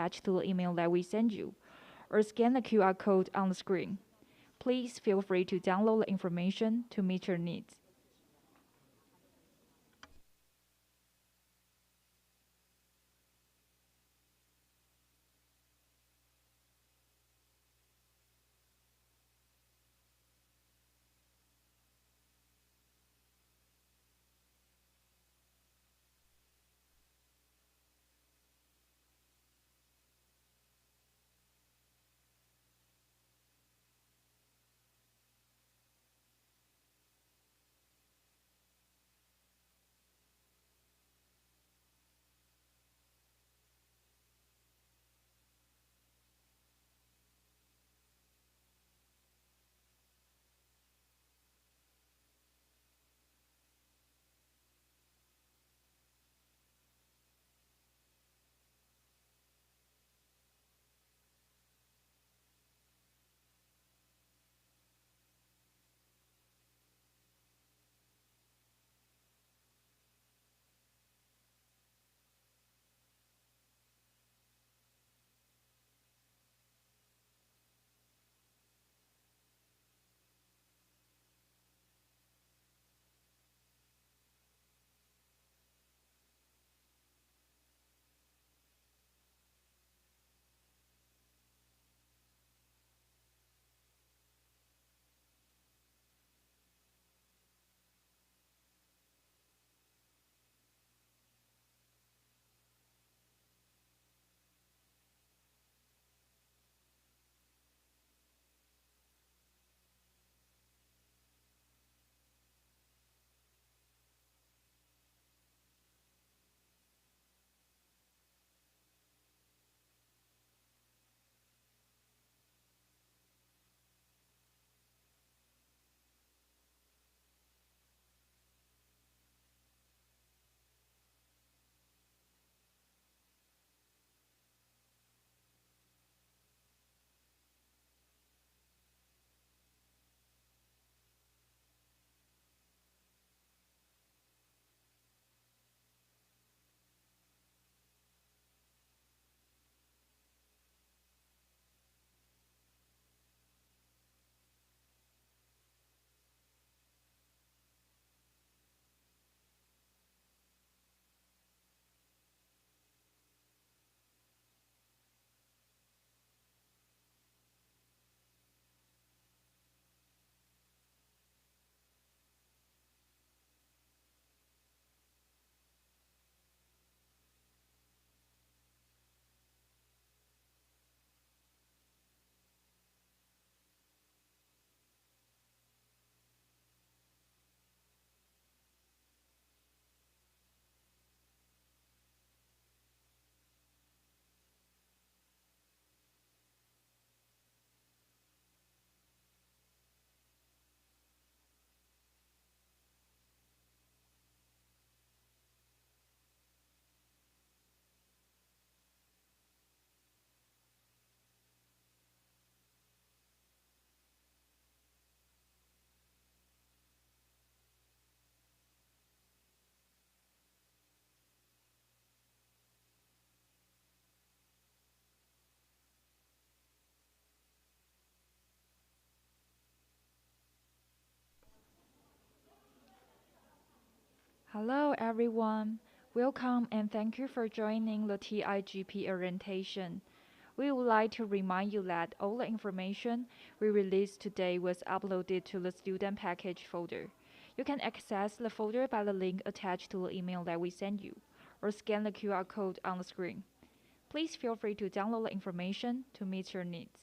attached to the email that we send you, or scan the QR code on the screen. Please feel free to download the information to meet your needs. Hello everyone, welcome and thank you for joining the TIGP Orientation. We would like to remind you that all the information we released today was uploaded to the student package folder. You can access the folder by the link attached to the email that we send you, or scan the QR code on the screen. Please feel free to download the information to meet your needs.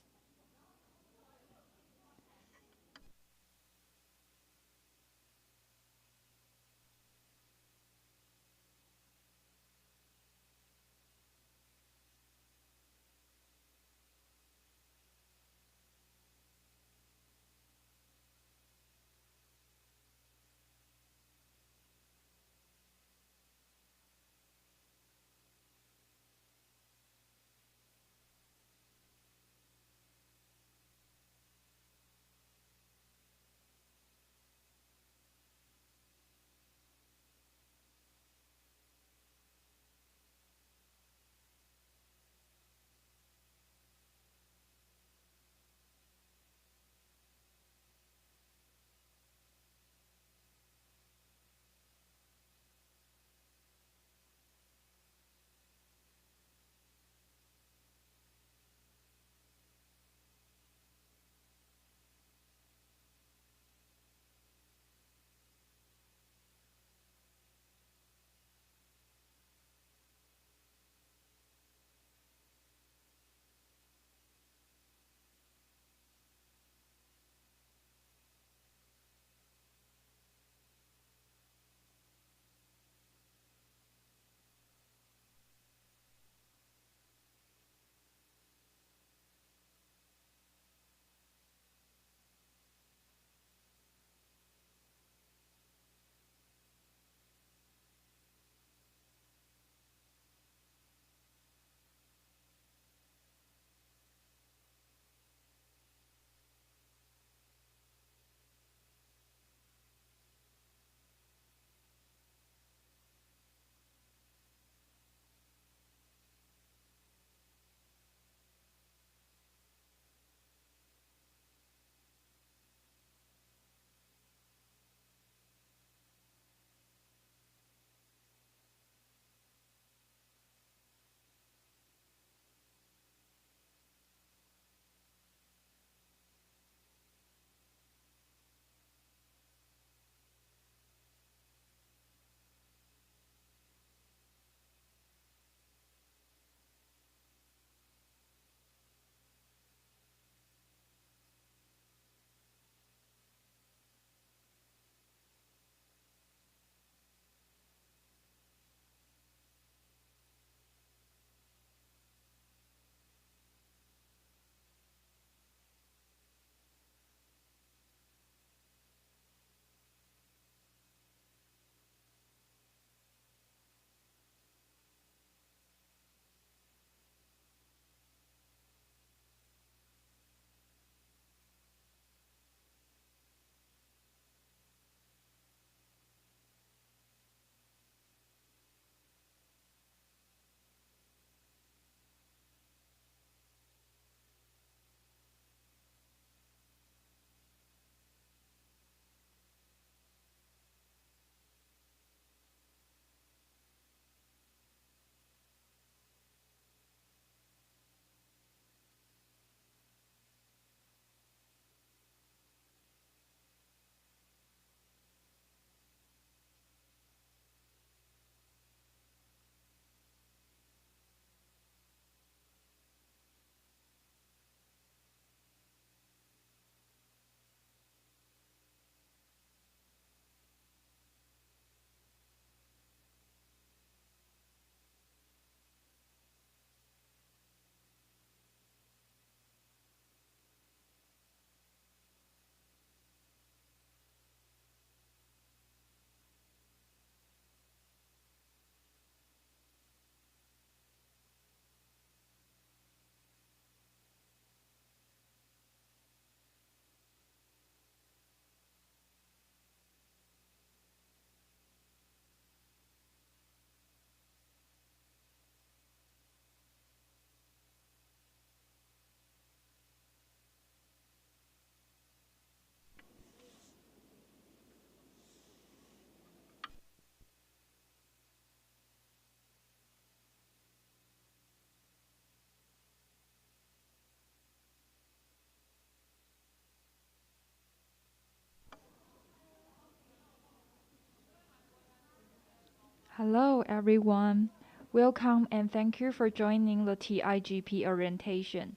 Hello, everyone. Welcome and thank you for joining the TIGP Orientation.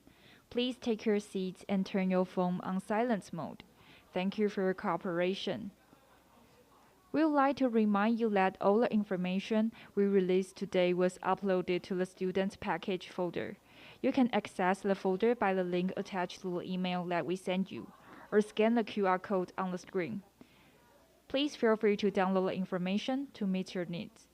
Please take your seats and turn your phone on silence mode. Thank you for your cooperation. We would like to remind you that all the information we released today was uploaded to the Students Package folder. You can access the folder by the link attached to the email that we sent you, or scan the QR code on the screen. Please feel free to download the information to meet your needs.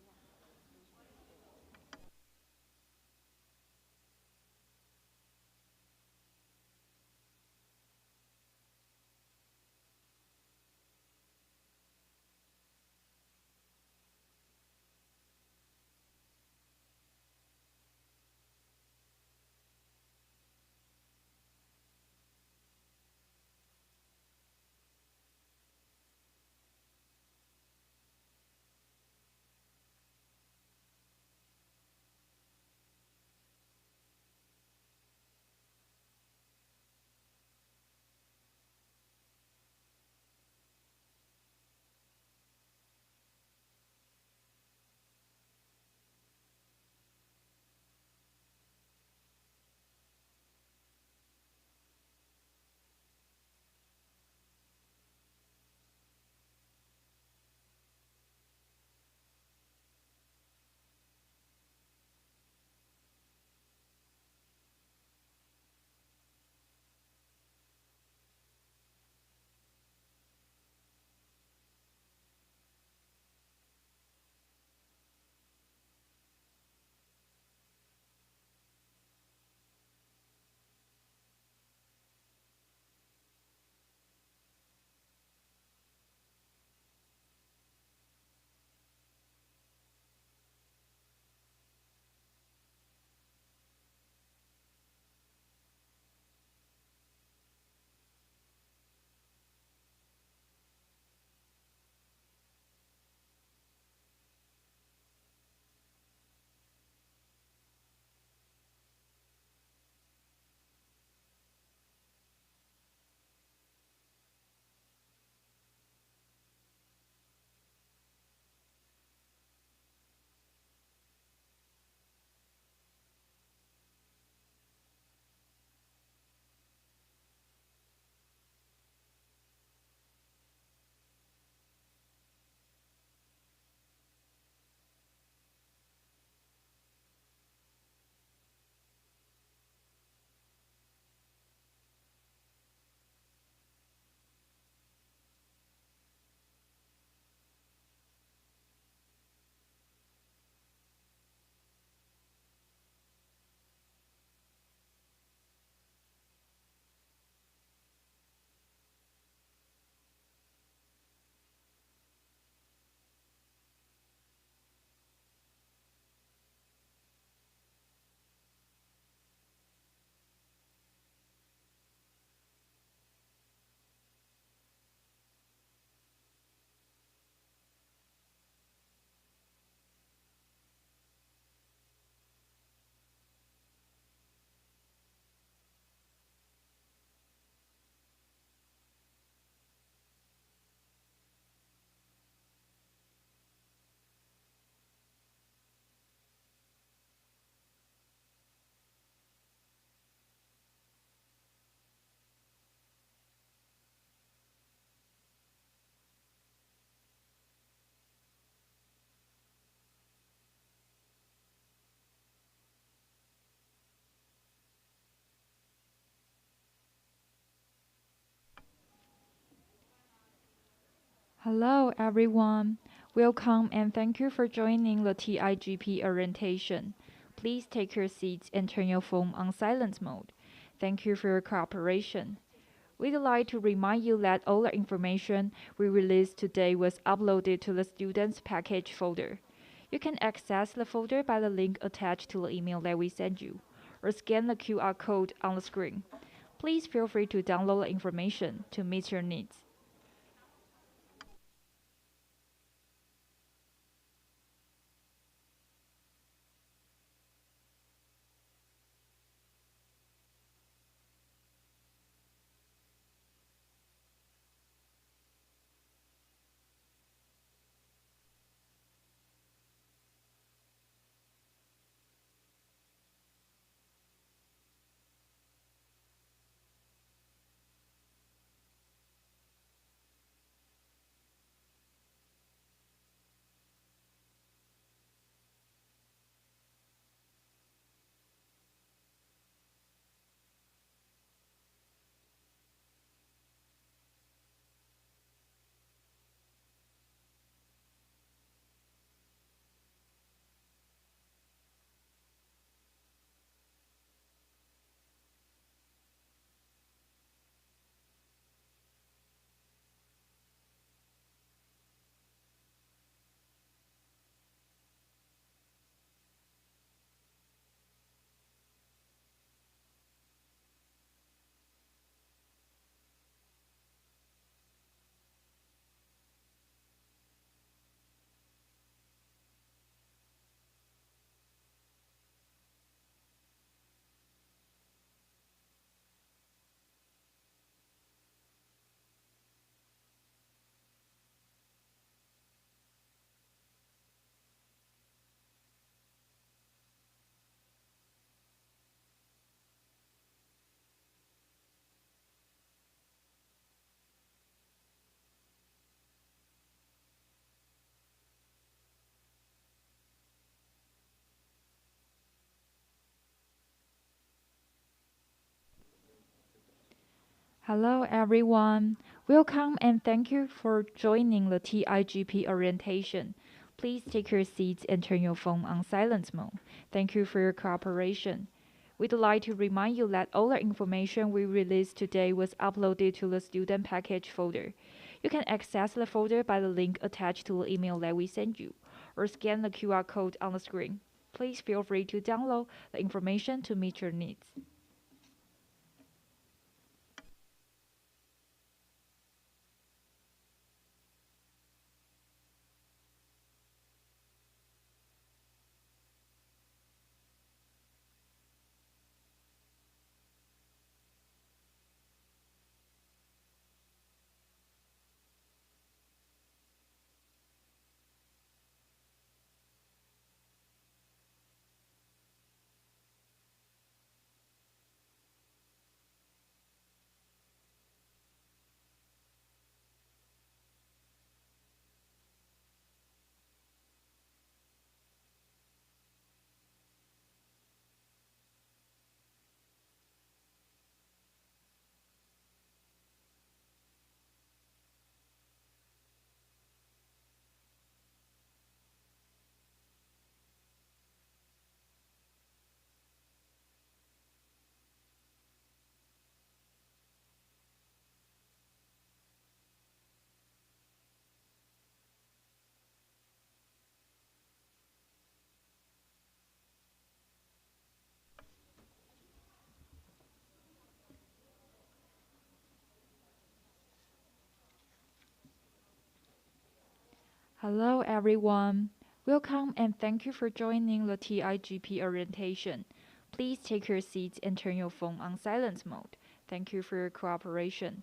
Hello, everyone. Welcome and thank you for joining the TIGP Orientation. Please take your seats and turn your phone on silence mode. Thank you for your cooperation. We'd like to remind you that all the information we released today was uploaded to the Students Package folder. You can access the folder by the link attached to the email that we sent you, or scan the QR code on the screen. Please feel free to download the information to meet your needs. Hello everyone. Welcome and thank you for joining the TIGP Orientation. Please take your seats and turn your phone on silent mode. Thank you for your cooperation. We'd like to remind you that all the information we released today was uploaded to the student package folder. You can access the folder by the link attached to the email that we sent you, or scan the QR code on the screen. Please feel free to download the information to meet your needs. Hello everyone. Welcome and thank you for joining the TIGP Orientation. Please take your seats and turn your phone on silent mode. Thank you for your cooperation.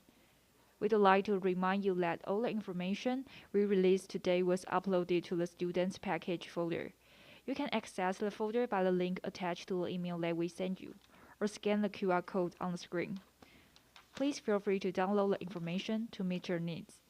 We'd like to remind you that all the information we released today was uploaded to the students package folder. You can access the folder by the link attached to the email that we sent you, or scan the QR code on the screen. Please feel free to download the information to meet your needs.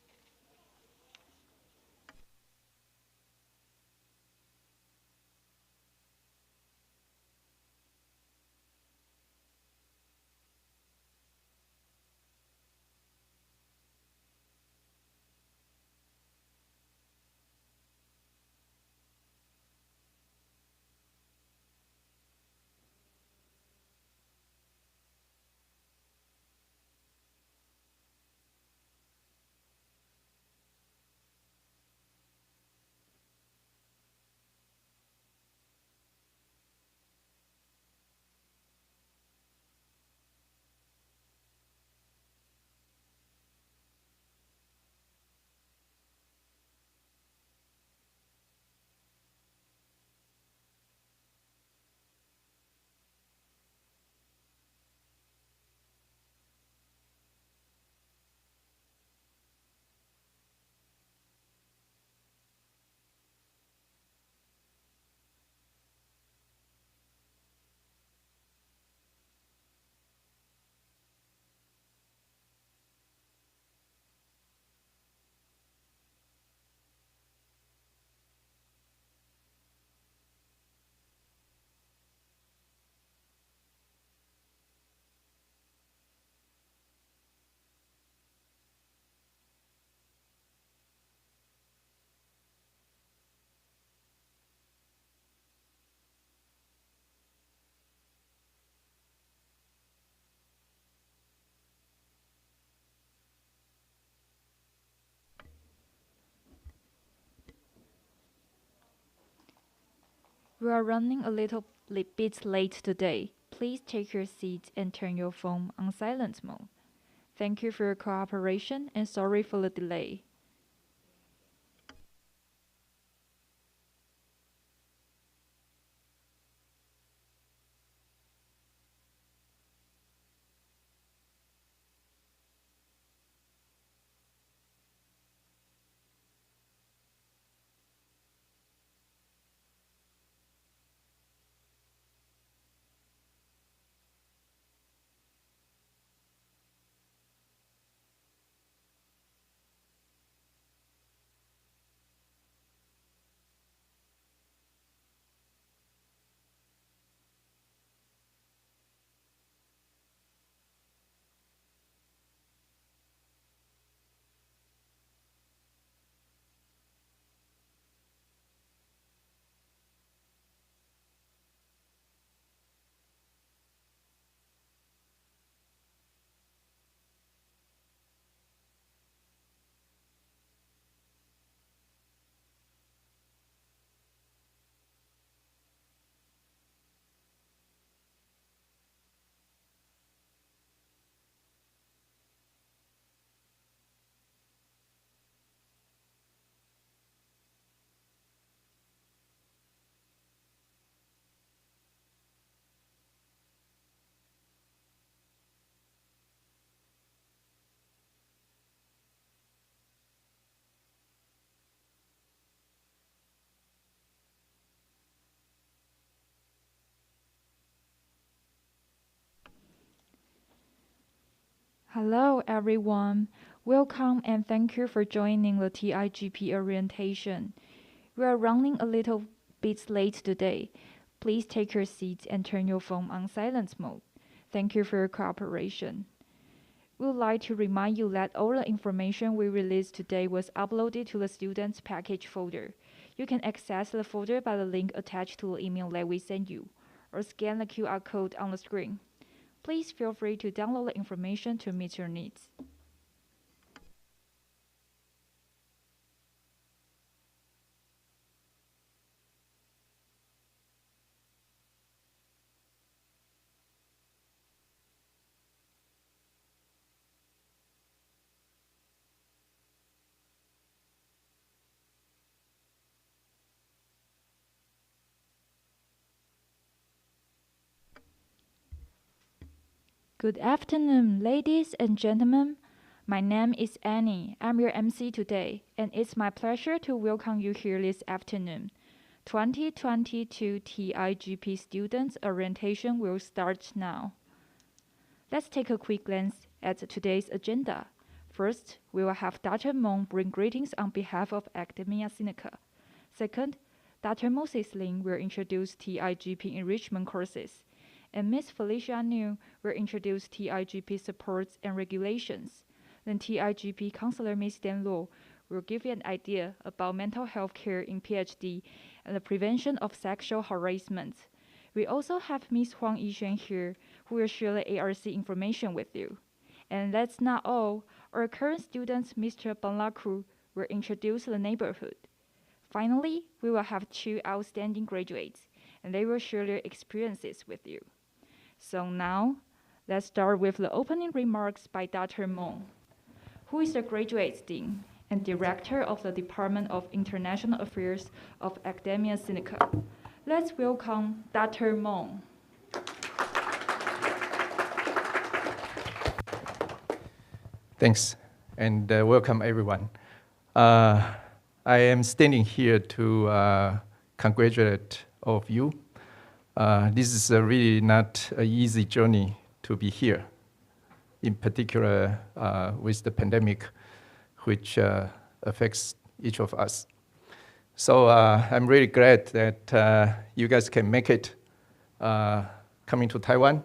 We are running a little bit late today. Please take your seats and turn your phone on silent mode. Thank you for your cooperation and sorry for the delay. Hello, everyone. Welcome and thank you for joining the TIGP Orientation. We are running a little bit late today. Please take your seats and turn your phone on silent mode. Thank you for your cooperation. We would like to remind you that all the information we released today was uploaded to the student's package folder. You can access the folder by the link attached to the email that we sent you, or scan the QR code on the screen. Please feel free to download the information to meet your needs. Good afternoon, ladies and gentlemen. My name is Annie. I'm your MC today, and it's my pleasure to welcome you here this afternoon. 2022 TIGP Students Orientation will start now. Let's take a quick glance at today's agenda. First, we will have Dr. Mong bring greetings on behalf of Academia Seneca. Second, Dr. Moses Lin will introduce TIGP Enrichment Courses, and Ms. Felicia New will introduce TIGP supports and regulations. Then TIGP counselor Ms. Dan Luo will give you an idea about mental health care in PhD and the prevention of sexual harassment. We also have Ms. Huang Yixuan here, who will share the ARC information with you. And that's not all. Our current student, Mr. Banlaku, will introduce the neighborhood. Finally, we will have two outstanding graduates, and they will share their experiences with you. So now, let's start with the opening remarks by Dr. Mong, who is the Graduate Dean and Director of the Department of International Affairs of Academia Seneca. Let's welcome Dr. Mong. Thanks, and welcome everyone. I am standing here to congratulate all of you. This is really not an easy journey to be here, in particular with the pandemic, which affects each of us. So I'm really glad that you guys can make it coming to Taiwan.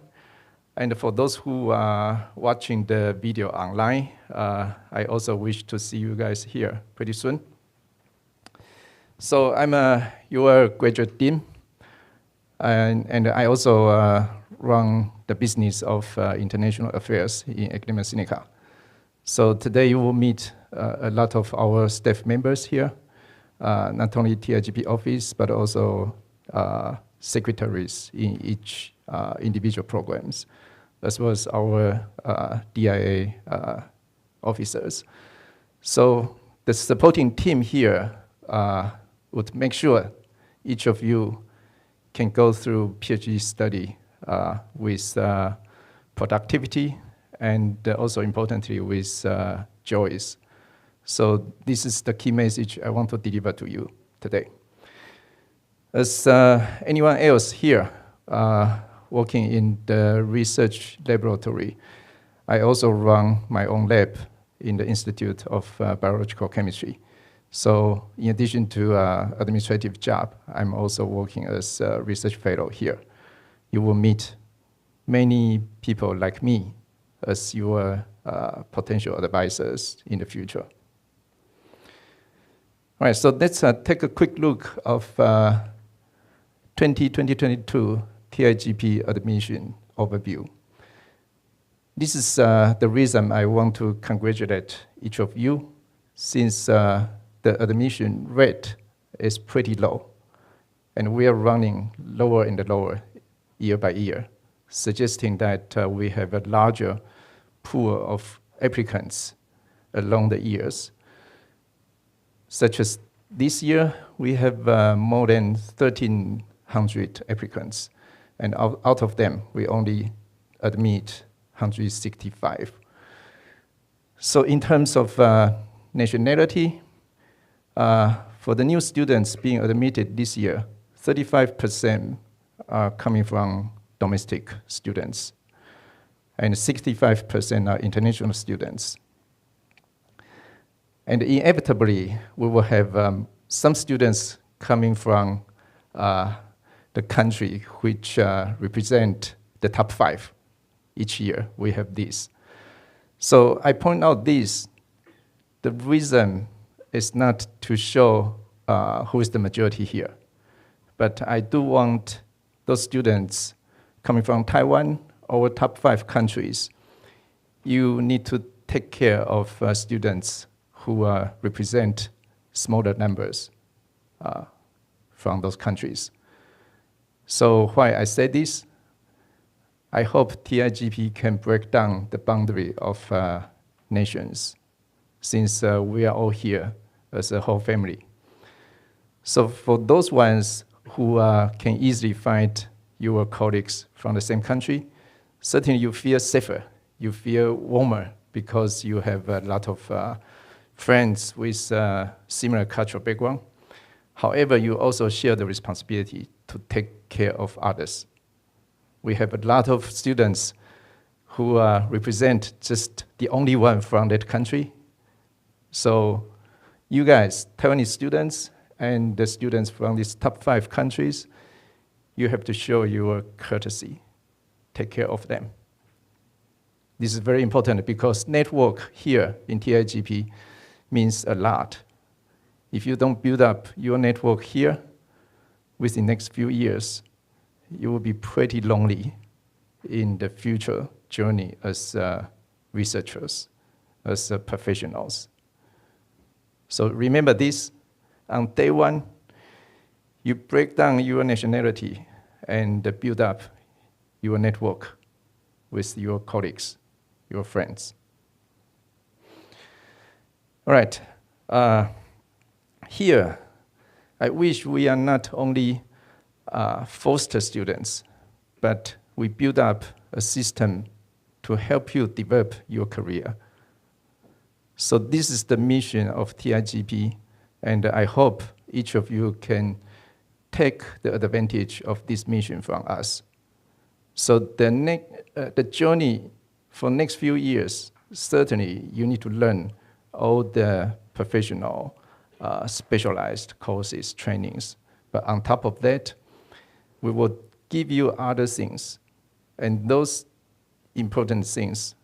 And for those who are watching the video online, I also wish to see you guys here pretty soon. So I'm your graduate dean, and I also run the business of international affairs in Academia Seneca. So today you will meet a lot of our staff members here, not only TIGP office, but also secretaries in each individual programs, as well as our DIA officers. So the supporting team here would make sure each of you can go through PhD study with productivity and also importantly with joys. So this is the key message I want to deliver to you today. As anyone else here working in the research laboratory, I also run my own lab in the Institute of Biological Chemistry. So in addition to administrative job, I'm also working as a research fellow here. You will meet many people like me as your potential advisors in the future. All right, so let's take a quick look of 2022 TIGP admission overview. This is the reason I want to congratulate each of you, since the admission rate is pretty low, and we are running lower and lower year by year, suggesting that we have a larger pool of applicants along the years. Such as this year, we have more than 1,300 applicants, and out of them, we only admit 165. So in terms of nationality, for the new students being admitted this year, 35% are coming from domestic students. and 65% are international students. And inevitably, we will have some students coming from the country which represent the top 5. Each year, we have this. So I point out this. The reason is not to show who is the majority here, but I do want those students coming from Taiwan or top 5 countries. You need to take care of students who represent smaller numbers from those countries. So why I say this, I hope TIGP can break down the boundary of nations, since we are all here as a whole family. So for those ones who can easily find your colleagues from the same country, certainly you feel safer, you feel warmer, because you have a lot of friends with similar cultural background. However, you also share the responsibility to take care of others. We have a lot of students who represent just the only one from that country. So you guys, Taiwanese students and the students from these top 5 countries, you have to show your courtesy, take care of them. This is very important because network here in TIGP means a lot. If you don't build up your network here, within the next few years, you will be pretty lonely in the future journey as researchers, as professionals. So remember this, on day 1, you break down your nationality and build up your network with your colleagues, your friends. All right, here, I wish we are not only foster students, but we build up a system to help you develop your career. So this is the mission of TIGP, and I hope each of you can take the advantage of this mission from us. So the journey for next few years, certainly you need to learn all the professional, specialized courses, trainings. But on top of that, we will give you other things. And those important things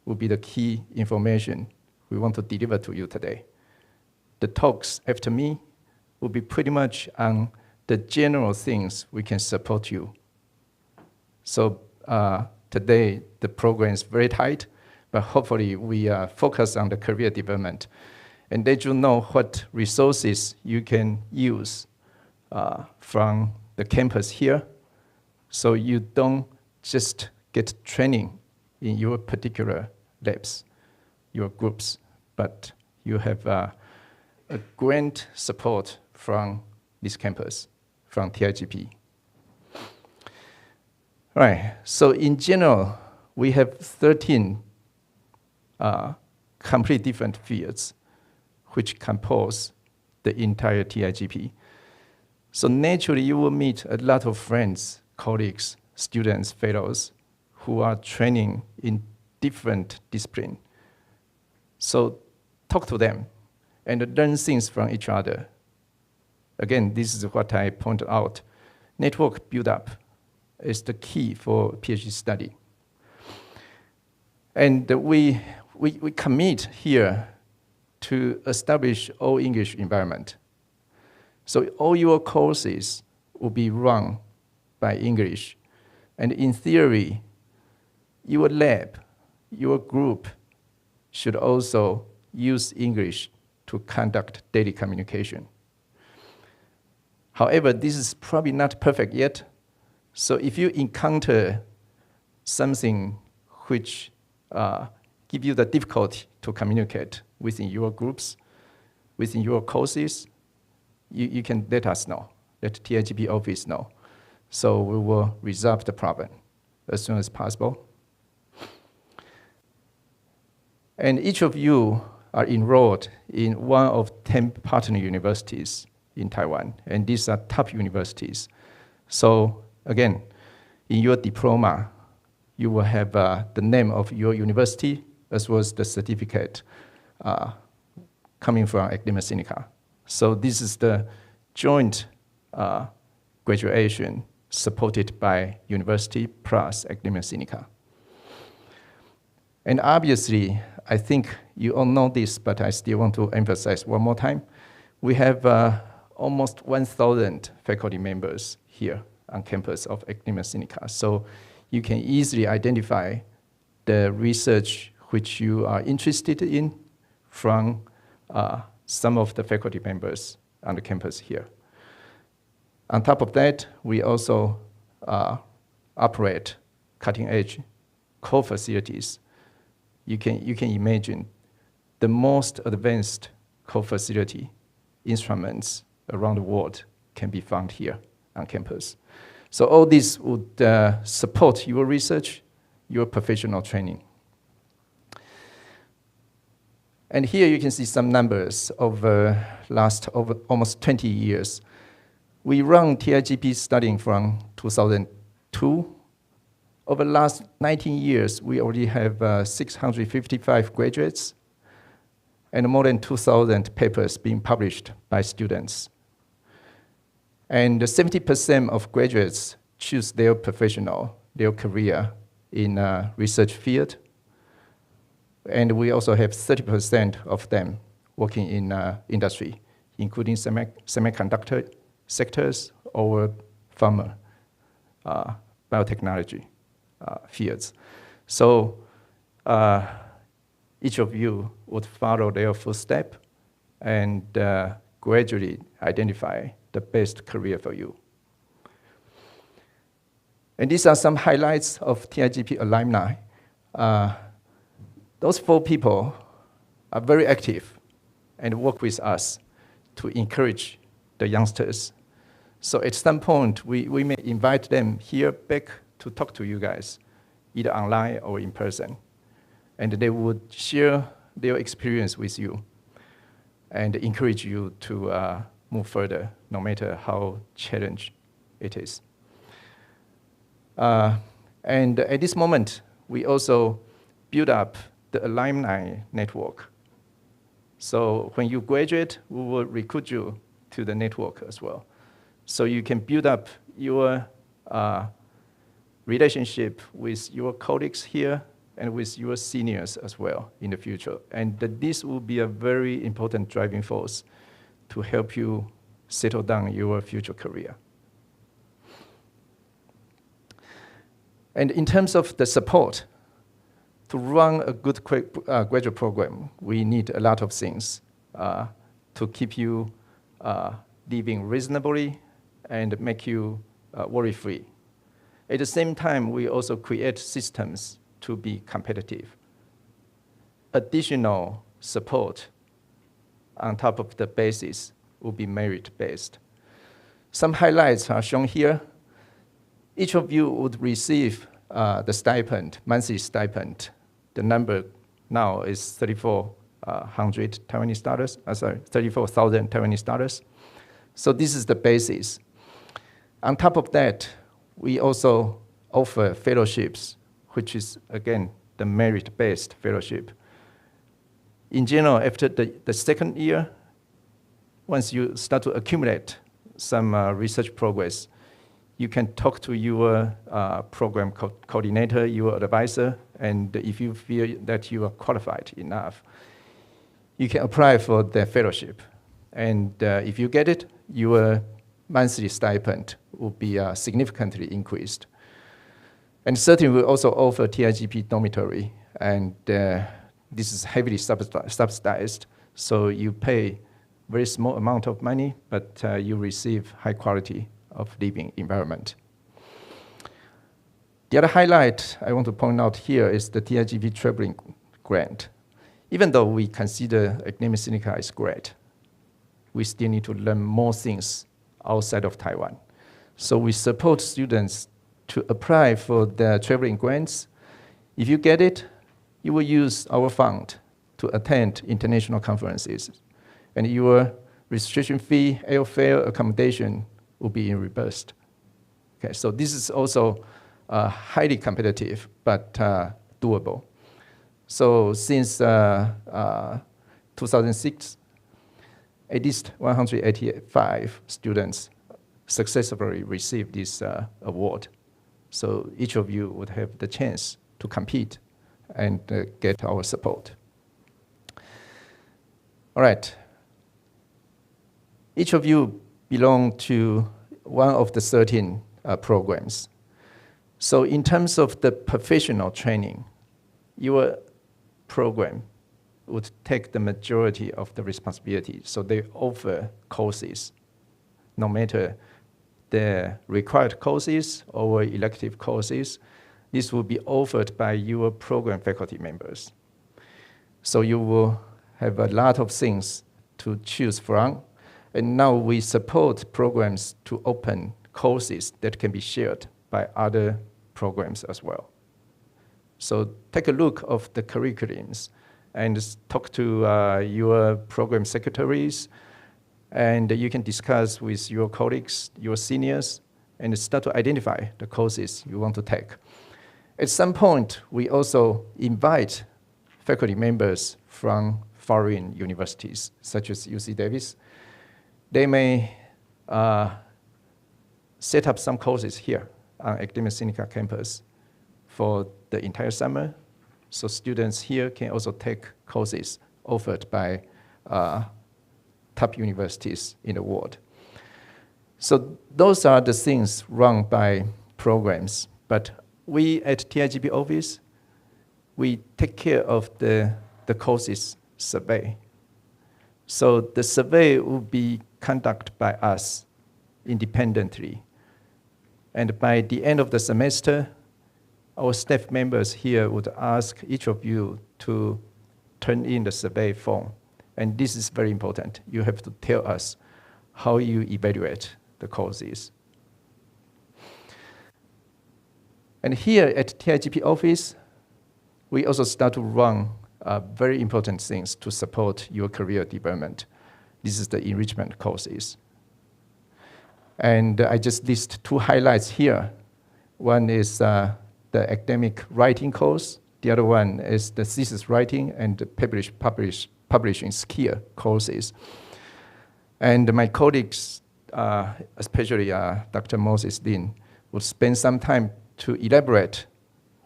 will be the key information we want to deliver to you today. The talks after me will be pretty much on the general things we can support you. So today, the program is very tight, but hopefully we focus on the career development and let you know what resources you can use from the campus here, so you don't just get training in your particular labs, your groups, but you have a grant support from this campus, from TIGP. All right, so in general, we have 13 completely different fields which compose the entire TIGP. So naturally, you will meet a lot of friends, colleagues, students, fellows who are training in different disciplines. So talk to them and learn things from each other. Again, this is what I pointed out. Network build-up is the key for PhD study. And we commit here to establish all English environment. So all your courses will be run by English. And in theory, your lab, your group should also use English to conduct daily communication. However, this is probably not perfect yet. So if you encounter something which give you the difficulty to communicate within your groups, within your courses, you can let us know, let TIGP office know. So we will resolve the problem as soon as possible. And each of you are enrolled in one of 10 partner universities in Taiwan, and these are top universities. So again, in your diploma, you will have the name of your university as well as the certificate coming from Academia Sinica. So this is the joint graduation supported by university plus Academia Sinica. And obviously, I think you all know this, but I still want to emphasize one more time. We have almost 1,000 faculty members here on campus of Academia Sinica. So you can easily identify the research which you are interested in from some of the faculty members on the campus here. On top of that, we also operate cutting-edge core facilities. You can imagine the most advanced core facility instruments around the world can be found here on campus. So all this would support your research, your professional training. And here you can see some numbers over almost 20 years. We run TIGP starting from 2002. Over the last 19 years, we already have 655 graduates and more than 2,000 papers being published by students. And 70% of graduates choose their career in a research field. And we also have 30% of them working in industry, including semiconductor sectors or pharma, biotechnology fields. So each of you would follow their footstep and gradually identify the best career for you. And these are some highlights of TIGP alumni. Those 4 people are very active and work with us to encourage the youngsters. So at some point, we may invite them here back to talk to you guys, either online or in person. And they would share their experience with you and encourage you to move further, no matter how challenging it is. And at this moment, we also build up the alumni network. So when you graduate, we will recruit you to the network as well. So you can build up your relationship with your colleagues here and with your seniors as well in the future. And this will be a very important driving force to help you settle down your future career. And in terms of the support, to run a good graduate program, we need a lot of things to keep you living reasonably and make you worry-free. At the same time, we also create systems to be competitive. Additional support on top of the basis will be merit-based. Some highlights are shown here. Each of you would receive the stipend, monthly stipend. The number now is 3,400 Taiwanese dollars, 34,000 Taiwanese dollars. So this is the basis. On top of that, we also offer fellowships, which is, again, the merit-based fellowship. In general, after the second year, once you start to accumulate some research progress, you can talk to your program coordinator, your advisor, and if you feel that you are qualified enough, you can apply for the fellowship. And if you get it, your monthly stipend will be significantly increased. And certainly we also offer TIGP dormitory, and this is heavily subsidized, so you pay very small amount of money, but you receive high quality of living environment. The other highlight I want to point out here is the TIGP traveling grant. Even though we consider Academia Sinica is great, we still need to learn more things outside of Taiwan. So we support students to apply for the traveling grants. If you get it, you will use our fund to attend international conferences, and your registration fee, airfare, accommodation will be reimbursed. Okay, so this is also highly competitive, but doable. So since 2006, at least 185 students successfully received this award. So each of you would have the chance to compete and get our support. All right. Each of you belong to one of the 13 programs. So in terms of the professional training, your program would take the majority of the responsibility. So they offer courses, no matter the required courses or elective courses. This will be offered by your program faculty members. So you will have a lot of things to choose from. And now we support programs to open courses that can be shared by other programs as well. So take a look of the curriculums and talk to your program secretaries, and you can discuss with your colleagues, your seniors, and start to identify the courses you want to take. At some point, we also invite faculty members from foreign universities, such as UC Davis. They may set up some courses here on Academia Sinica campus for the entire summer. So students here can also take courses offered by top universities in the world. So those are the things run by programs. But we at TIGP office, we take care of the courses survey. So the survey will be conducted by us independently. And by the end of the semester, our staff members here would ask each of you to turn in the survey form. And this is very important. You have to tell us how you evaluate the courses. And here at TIGP office, we also start to run very important things to support your career development. This is the enrichment courses. And I just list two highlights here. One is the academic writing course. The other one is the thesis writing and the publishing skill courses. And my colleagues, especially Dr. Moses Lin, will spend some time to elaborate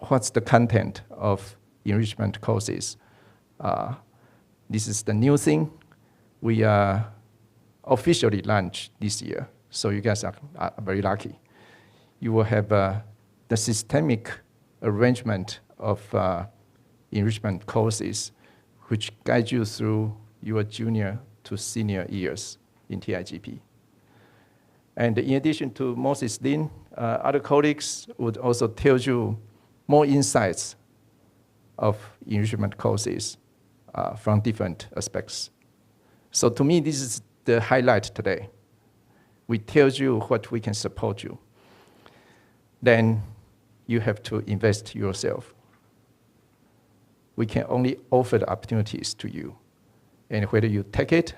what's the content of enrichment courses. This is the new thing we officially launched this year. So you guys are very lucky. You will have the systemic arrangement of enrichment courses which guide you through your junior to senior years in TIGP. And in addition to Moses Lin, other colleagues would also tell you more insights of enrichment courses from different aspects. So to me, this is the highlight today. We tell you what we can support you. Then you have to invest yourself. We can only offer the opportunities to you. And whether you take it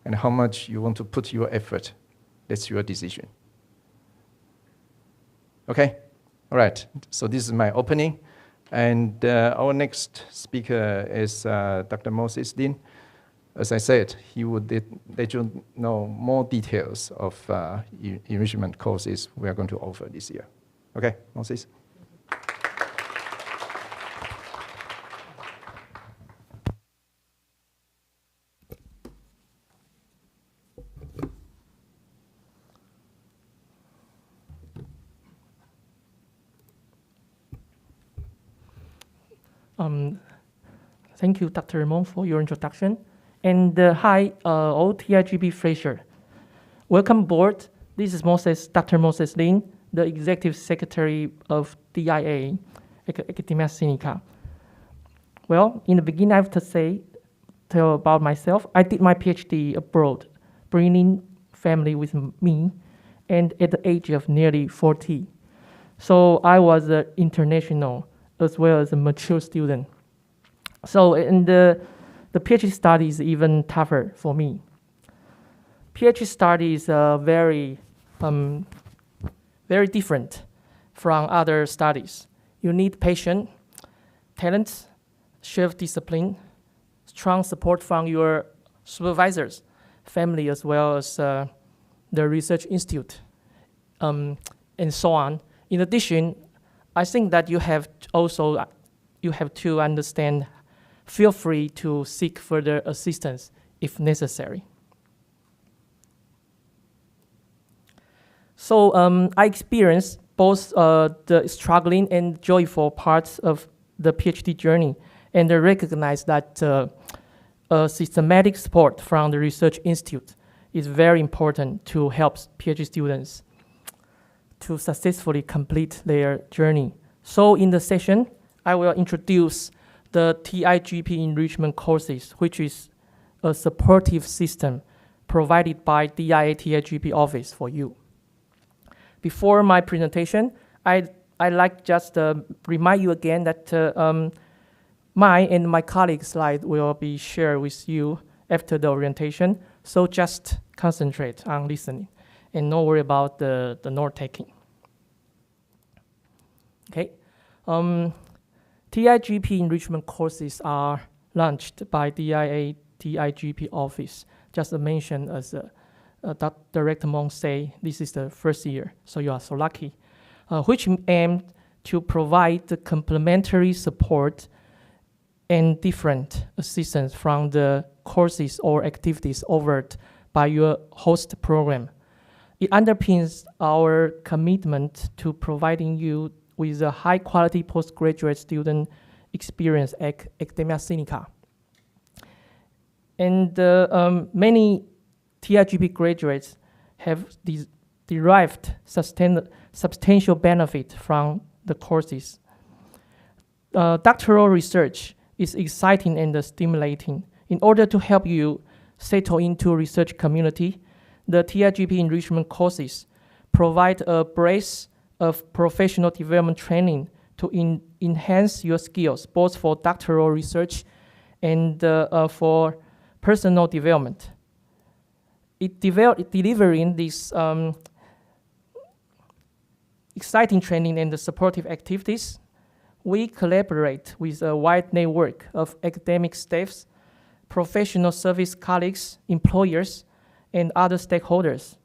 and how much you want to put your effort, that's your decision. Okay? All right. So this is my opening. And our next speaker is Dr. Moses Lin. As I said, he would let you know more details of enrichment courses we are going to offer this year. Okay, Moses? Thank you, Dr. Mong, for your introduction. And hi, all TIGP Fraser. Welcome aboard. This is Dr. Moses Lin, the Executive Secretary of DIA, Academia Sinica. Well, in the beginning, I have to tell about myself. I did my PhD abroad, bringing family with me, and at the age of nearly 40. So I was an international as well as a mature student. So in the PhD study is even tougher for me. PhD study is very different from other studies. You need patience, talent, self-discipline, strong support from your supervisors, family, as well as the research institute, and so on. In addition, I think that you have to understand, feel free to seek further assistance if necessary. So I experienced both the struggling and joyful parts of the PhD journey, and I recognize that systematic support from the research institute is very important to help PhD students to successfully complete their journey. So in the session, I will introduce the TIGP Enrichment Courses, which is a supportive system provided by DIA TIGP office for you. Before my presentation, I'd like just remind you again that mine and my colleagues' slide will be shared with you after the orientation, so just concentrate on listening and don't worry about the note-taking. Okay. TIGP enrichment courses are launched by DIA TIGP office. Just mentioned as Director Mong say, this is the first year, so you are so lucky, which aim to provide the complementary support and different assistance from the courses or activities offered by your host program. It underpins our commitment to providing you with a high-quality postgraduate student experience at Academia Seneca. And many TIGP graduates have derived substantial benefit from the courses. Doctoral research is exciting and stimulating. In order to help you settle into research community, the TIGP enrichment courses provide a breadth of professional development training to enhance your skills, both for doctoral research and for personal development. Delivering this exciting training and the supportive activities, we collaborate with a wide network of academic staffs, professional service colleagues, employers, and other stakeholders.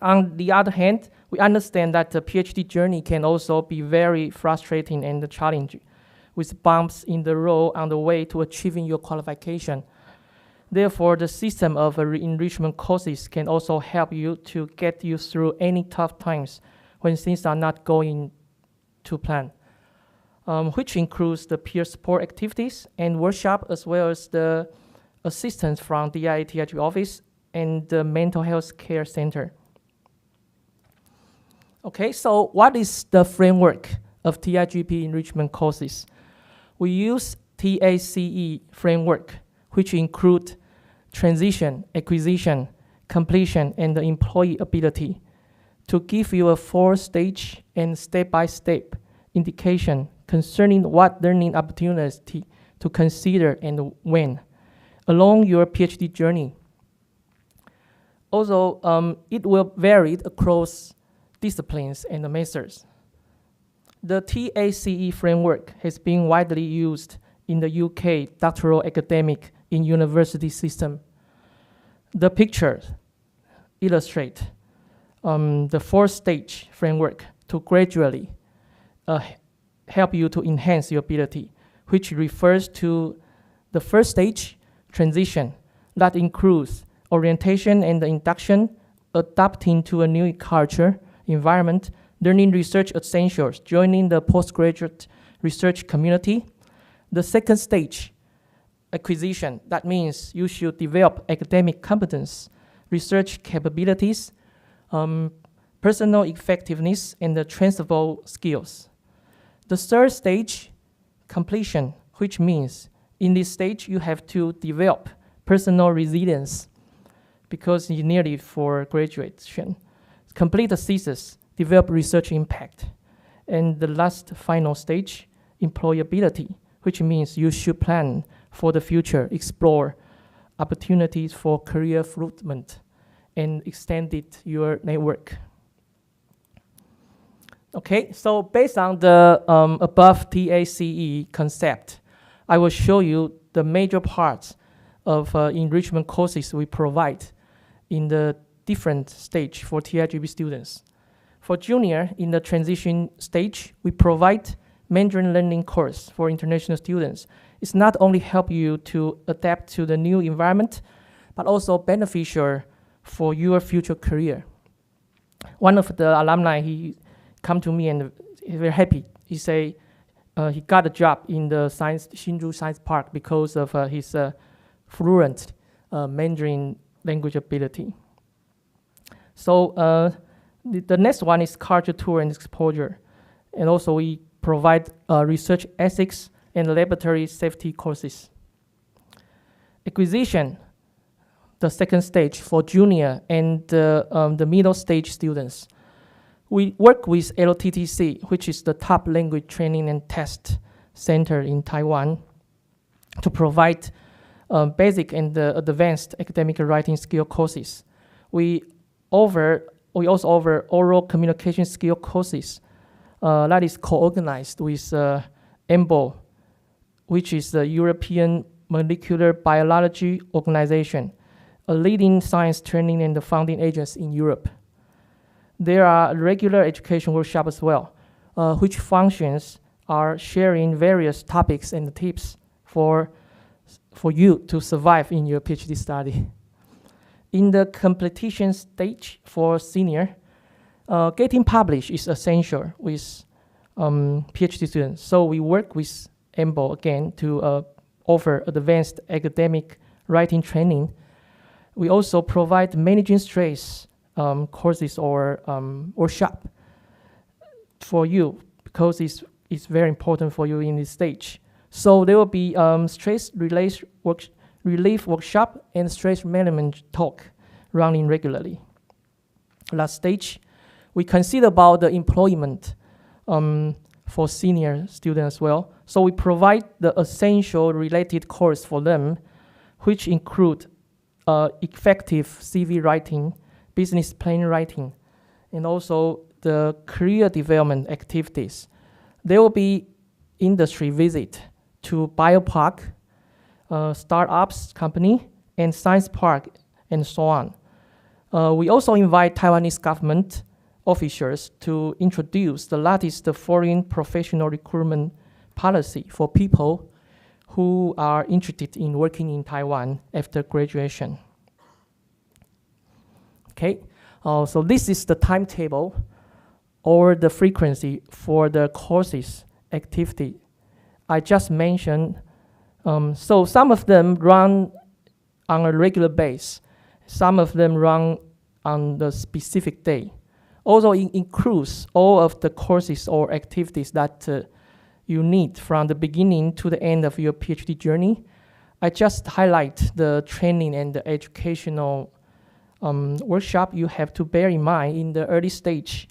On the other hand, we understand that the PhD journey can also be very frustrating and challenging, with bumps in the road on the way to achieving your qualification. Therefore, the system of enrichment courses can also help you to get you through any tough times when things are not going to plan, which includes the peer support activities and workshop, as well as the assistance from the DIA office and the Mental Health Care Center. Okay, so what is the framework of TIGP enrichment courses? We use TACE framework, which include transition, acquisition, completion, and the employability, to give you a 4-stage and step-by-step indication concerning what learning opportunity to consider and when along your PhD journey. Also, it will vary across disciplines and methods. The TACE framework has been widely used in the UK doctoral academic in university system. The pictures illustrate the 4-stage framework to gradually help you to enhance your ability, which refers to the first stage, transition, that includes orientation and induction, adapting to a new culture, environment, learning research essentials, joining the postgraduate research community. The second stage, acquisition, that means you should develop academic competence, research capabilities, personal effectiveness, and the transferable skills. The third stage, completion, which means in this stage you have to develop personal resilience because you're nearly for graduation. Complete the thesis, develop research impact. And the last final stage, employability, which means you should plan for the future, explore opportunities for career fruitment, and extend your network. Okay, so based on the above TACE concept, I will show you the major parts of enrichment courses we provide in the different stage for TIGP students. For junior, in the transition stage, we provide Mandarin learning course for international students. It's not only help you to adapt to the new environment, but also beneficial for your future career. One of the alumni, he come to me and he's very happy. He say he got a job in the Hsinchu Science Park because of his fluent Mandarin language ability. So the next one is culture tour and exposure. And also we provide research ethics and laboratory safety courses. Acquisition, the second stage for junior and the middle stage students. We work with LTTC, which is the top language training and test center in Taiwan, to provide basic and advanced academic writing skill courses. We also offer oral communication skill courses that is co-organized with Enroll, which is the European Molecular Biology Organization, a leading science training and founding agency in Europe. There are regular education workshops as well, which functions are sharing various topics and tips for you to survive in your PhD study. In the competition stage for senior, getting published is essential with PhD students. So we work with Enroll again to offer advanced academic writing training. We also provide managing stress courses or workshop for you, because it's very important for you in this stage. So there will be stress relief workshop and stress management talk running regularly. Last stage, we consider about the employment for senior students as well. So we provide the essential related course for them, which include effective CV writing, business plan writing, and also the career development activities. There will be industry visit to biopark, startups company, and science park, and so on. We also invite Taiwanese government officials to introduce the latest foreign professional recruitment policy for people who are interested in working in Taiwan after graduation. Okay, so this is the timetable or the frequency for the courses activity I just mentioned. So some of them run on a regular basis. Some of them run on the specific day. Also, it includes all of the courses or activities that you need from the beginning to the end of your PhD journey. I just highlight the training and the educational workshop you have to bear in mind in the early stage,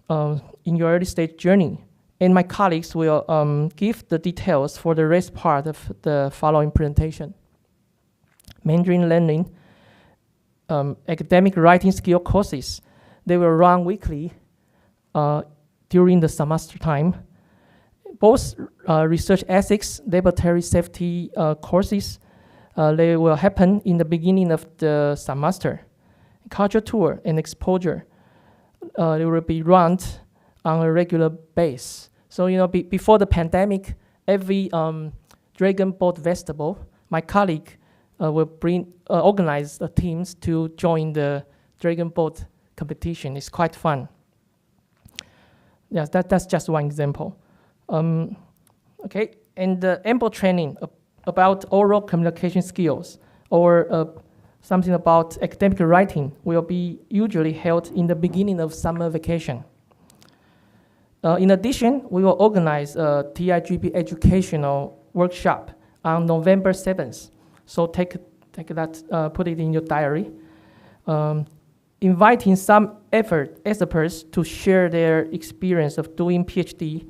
in your early stage journey. And my colleagues will give the details for the rest part of the following presentation. Mandarin learning, academic writing skill courses, they will run weekly during the semester time. Both research ethics, laboratory safety courses, they will happen in the beginning of the semester. Culture tour and exposure, they will be run on a regular basis. So, before the pandemic, every Dragon Boat Festival, my colleague will organize the teams to join the Dragon Boat competition. It's quite fun. Yes, that's just one example. Okay, and the ample training about oral communication skills or something about academic writing will be usually held in the beginning of summer vacation. In addition, we will organize a TIGP educational workshop on November 7th. So take that, put it in your diary. Inviting some experts to share their experience of doing PhD.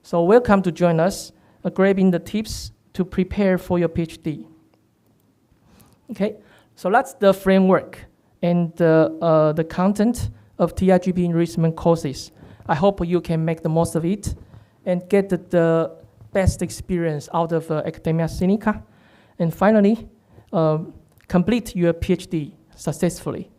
So welcome to join us, grabbing the tips to prepare for your PhD. Okay, so that's the framework and the content of TIGP enrichment courses. I hope you can make the most of it and get the best experience out of Academia Seneca. And finally, complete your PhD successfully.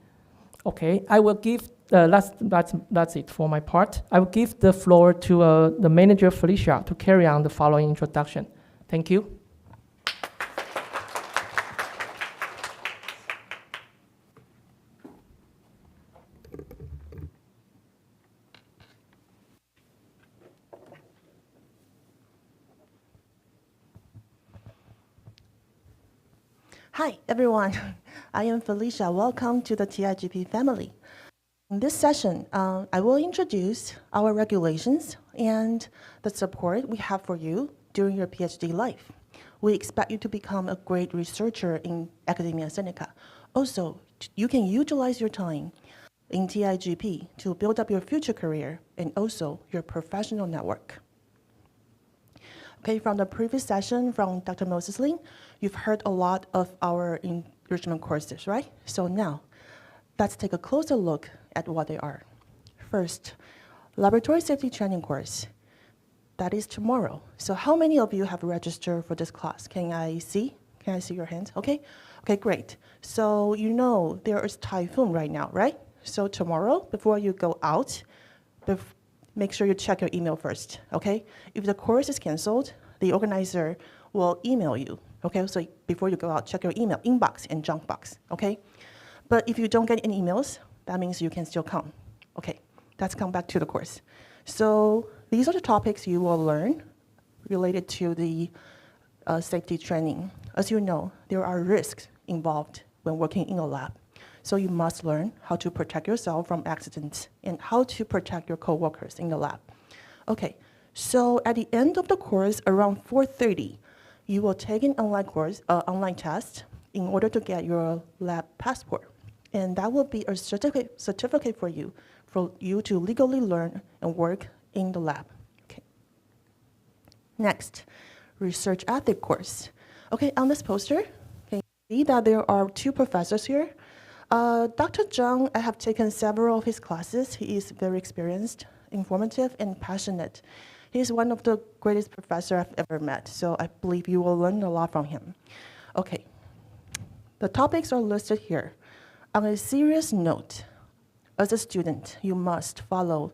Okay, I will give, that's it for my part. I will give the floor to the manager, Felicia, to carry on the following introduction. Thank you. Hi, everyone. I am Felicia. Welcome to the TIGP family. In this session, I will introduce our regulations and the support we have for you during your PhD life. We expect you to become a great researcher in Academia Seneca. Also, you can utilize your time in TIGP to build up your future career and also your professional network. Okay, from the previous session from Dr. Moses Lin, you've heard a lot of our enrichment courses, right? So now, let's take a closer look at what they are. First, laboratory safety training course. That is tomorrow. So how many of you have registered for this class? Can I see your hands? Okay, great. So you know there is typhoon right now, right? So tomorrow, before you go out, make sure you check your email first, okay? If the course is canceled, the organizer will email you, okay? So before you go out, check your email inbox and junk box, okay? But if you don't get any emails, that means you can still come. Okay, let's come back to the course. So these are the topics you will learn related to the safety training. As you know, there are risks involved when working in a lab. So you must learn how to protect yourself from accidents and how to protect your coworkers in the lab. Okay, so at the end of the course, around 4:30, you will take an online test in order to get your lab passport. And that will be a certificate for you to legally learn and work in the lab. Okay. Next, research ethic course. Okay, on this poster, can you see that there are two professors here? Dr. Zhang, I have taken several of his classes. He is very experienced, informative, and passionate. He is one of the greatest professors I've ever met, so I believe you will learn a lot from him. Okay, the topics are listed here. On a serious note, as a student, you must follow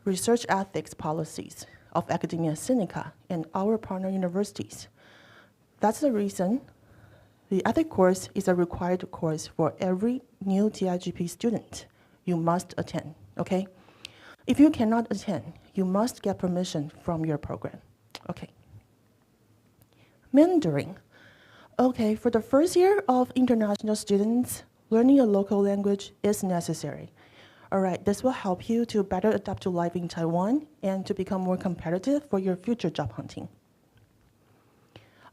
research ethics policies of Academia Seneca and our partner universities. That's the reason the ethics course is a required course for every new TIGP student. You must attend, okay? If you cannot attend, you must get permission from your program, okay? Mentoring. Okay, for the first year of international students, learning a local language is necessary. All right, this will help you to better adapt to life in Taiwan and to become more competitive for your future job hunting.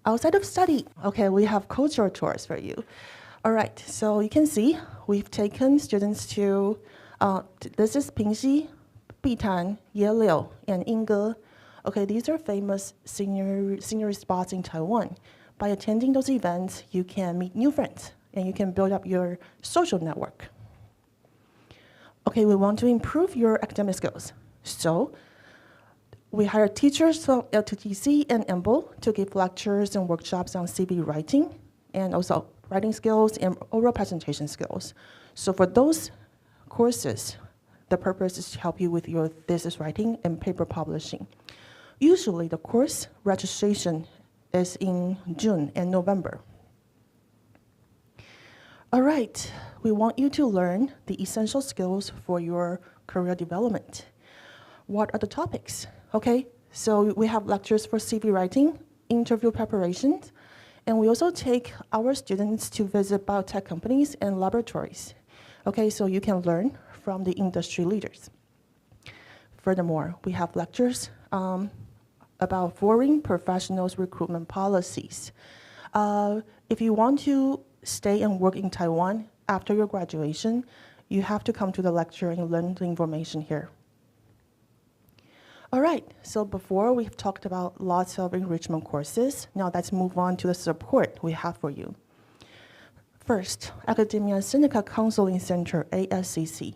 Outside of study, okay, we have cultural tours for you. All right, so you can see we've taken students to, this is Pingxi, Bitan, Yeliu, and Yingge. Okay, these are famous scenery spots in Taiwan. By attending those events, you can meet new friends and you can build up your social network. Okay, we want to improve your academic skills. So we hire teachers from LTTC and Enroll to give lectures and workshops on CV writing and also writing skills and oral presentation skills. So for those courses, the purpose is to help you with your thesis writing and paper publishing. Usually the course registration is in June and November. All right, we want you to learn the essential skills for your career development. What are the topics? Okay, so we have lectures for CV writing, interview preparations, and we also take our students to visit biotech companies and laboratories. Okay, so you can learn from the industry leaders. Furthermore, we have lectures about foreign professionals recruitment policies. If you want to stay and work in Taiwan after your graduation, you have to come to the lecture and learn the information here. All right, so before we've talked about lots of enrichment courses, now let's move on to the support we have for you. First, Academia Seneca Counseling Center, ASCC.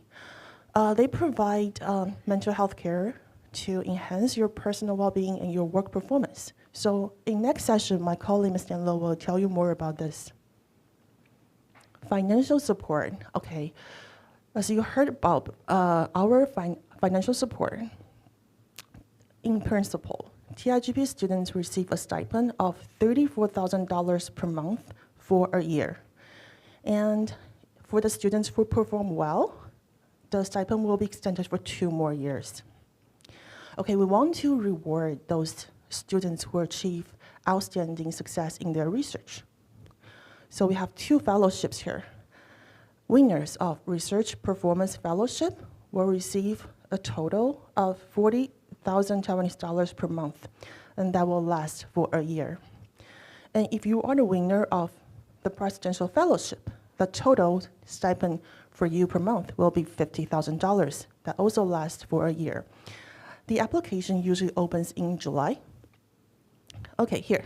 They provide mental health care to enhance your personal well-being and your work performance. So in next session, my colleague, Mr. Lo, will tell you more about this. Financial support. Okay, as you heard about our financial support, in principle, TIGP students receive a stipend of $34,000 per month for a year. And for the students who perform well, the stipend will be extended for 2 more years. Okay, we want to reward those students who achieve outstanding success in their research. So we have 2 fellowships here. Winners of Research Performance Fellowship will receive a total of $40,000 Taiwanese per month, and that will last for a year. And if you are the winner of the Presidential Fellowship, the total stipend for you per month will be $50,000. That also lasts for a year. The application usually opens in July. Okay, here.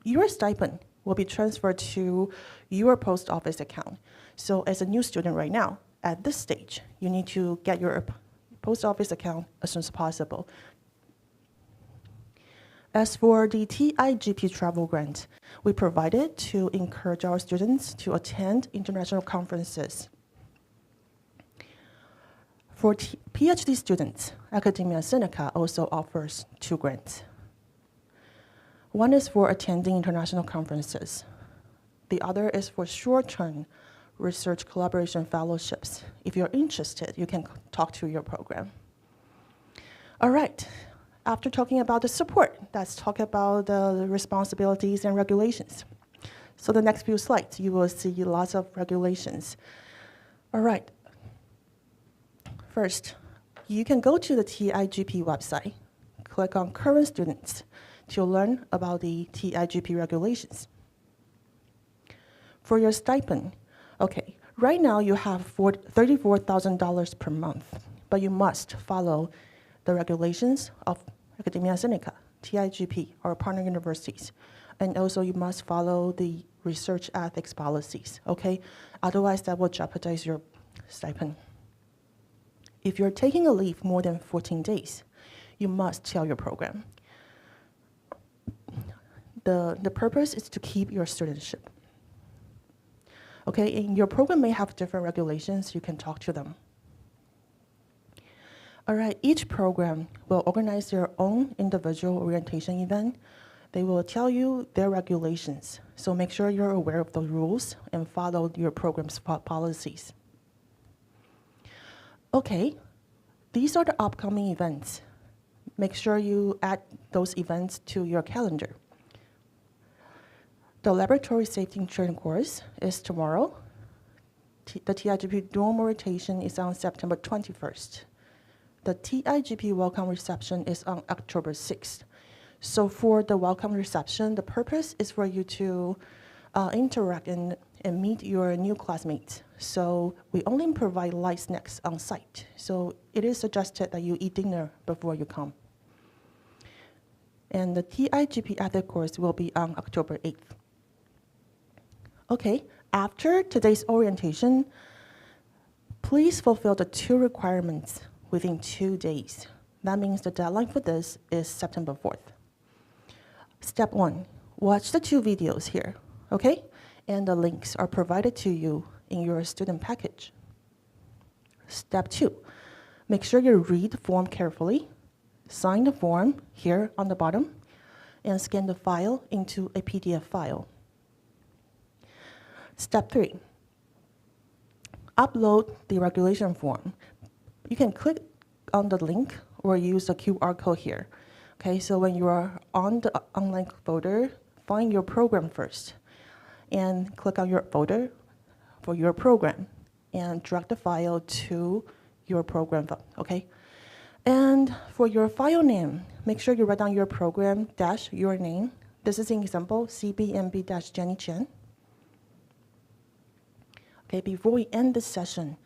Your stipend will be transferred to your post office account. So as a new student right now, at this stage, you need to get your post office account as soon as possible. As for the TIGP travel grant, we provide it to encourage our students to attend international conferences. For PhD students, Academia Seneca also offers 2 grants. One is for attending international conferences. The other is for short-term research collaboration fellowships. If you're interested, you can talk to your program. All right, after talking about the support, let's talk about the responsibilities and regulations. So the next few slides, you will see lots of regulations. All right. First, you can go to the TIGP website, click on current students to learn about the TIGP regulations. For your stipend, okay, right now you have $34,000 per month, but you must follow the regulations of Academia Seneca, TIGP, our partner universities. And also you must follow the research ethics policies, okay? Otherwise that will jeopardize your stipend. If you're taking a leave more than 14 days, you must tell your program. The purpose is to keep your studentship. Okay, and your program may have different regulations, you can talk to them. All right, each program will organize their own individual orientation event. They will tell you their regulations, so make sure you're aware of the rules and follow your program's policies. Okay, these are the upcoming events. Make sure you add those events to your calendar. The Laboratory Safety and Training course is tomorrow. The TIGP Dorm Orientation is on September 21st. The TIGP Welcome Reception is on October 6th. So for the welcome reception, the purpose is for you to interact and meet your new classmates. So we only provide light snacks on site. So it is suggested that you eat dinner before you come. And the TIGP Ethics course will be on October 8th. Okay, after today's orientation, please fulfill the 2 requirements within 2 days. That means the deadline for this is September 4th. Step 1, watch the 2 videos here, okay? And the links are provided to you in your student package. Step 2, make sure you read the form carefully, sign the form here on the bottom, and scan the file into a PDF file. Step 3, upload the regulation form. You can click on the link or use the QR code here. Okay, so when you are on the online folder, find your program first and click on your folder for your program and drag the file to your program, okay? And for your file name, make sure you write down your program dash your name. This is an example, CBMB-Jenny Chen. Okay, before we end this session,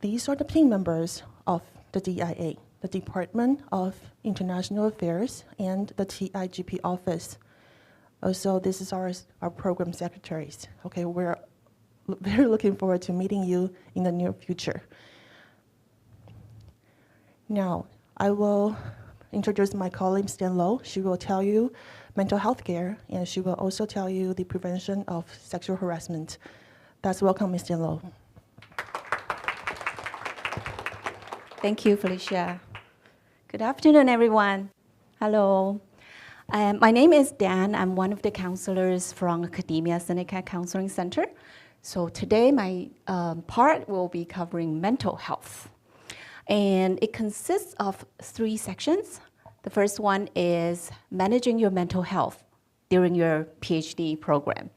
these are the team members of the DIA, the Department of International Affairs, and the TIGP office. Also, this is our program secretaries. Okay, we're very looking forward to meeting you in the near future. Now, I will introduce my colleague, Stan Low. She will tell you mental health care, and she will also tell you the prevention of sexual harassment. Let's welcome Ms. Stan Low. Thank you, Felicia. Good afternoon, everyone. Hello. My name is Dan. I'm one of the counselors from Academia Seneca Counseling Center. So today, my part will be covering mental health. And it consists of 3 sections. The first one is managing your mental health during your PhD program.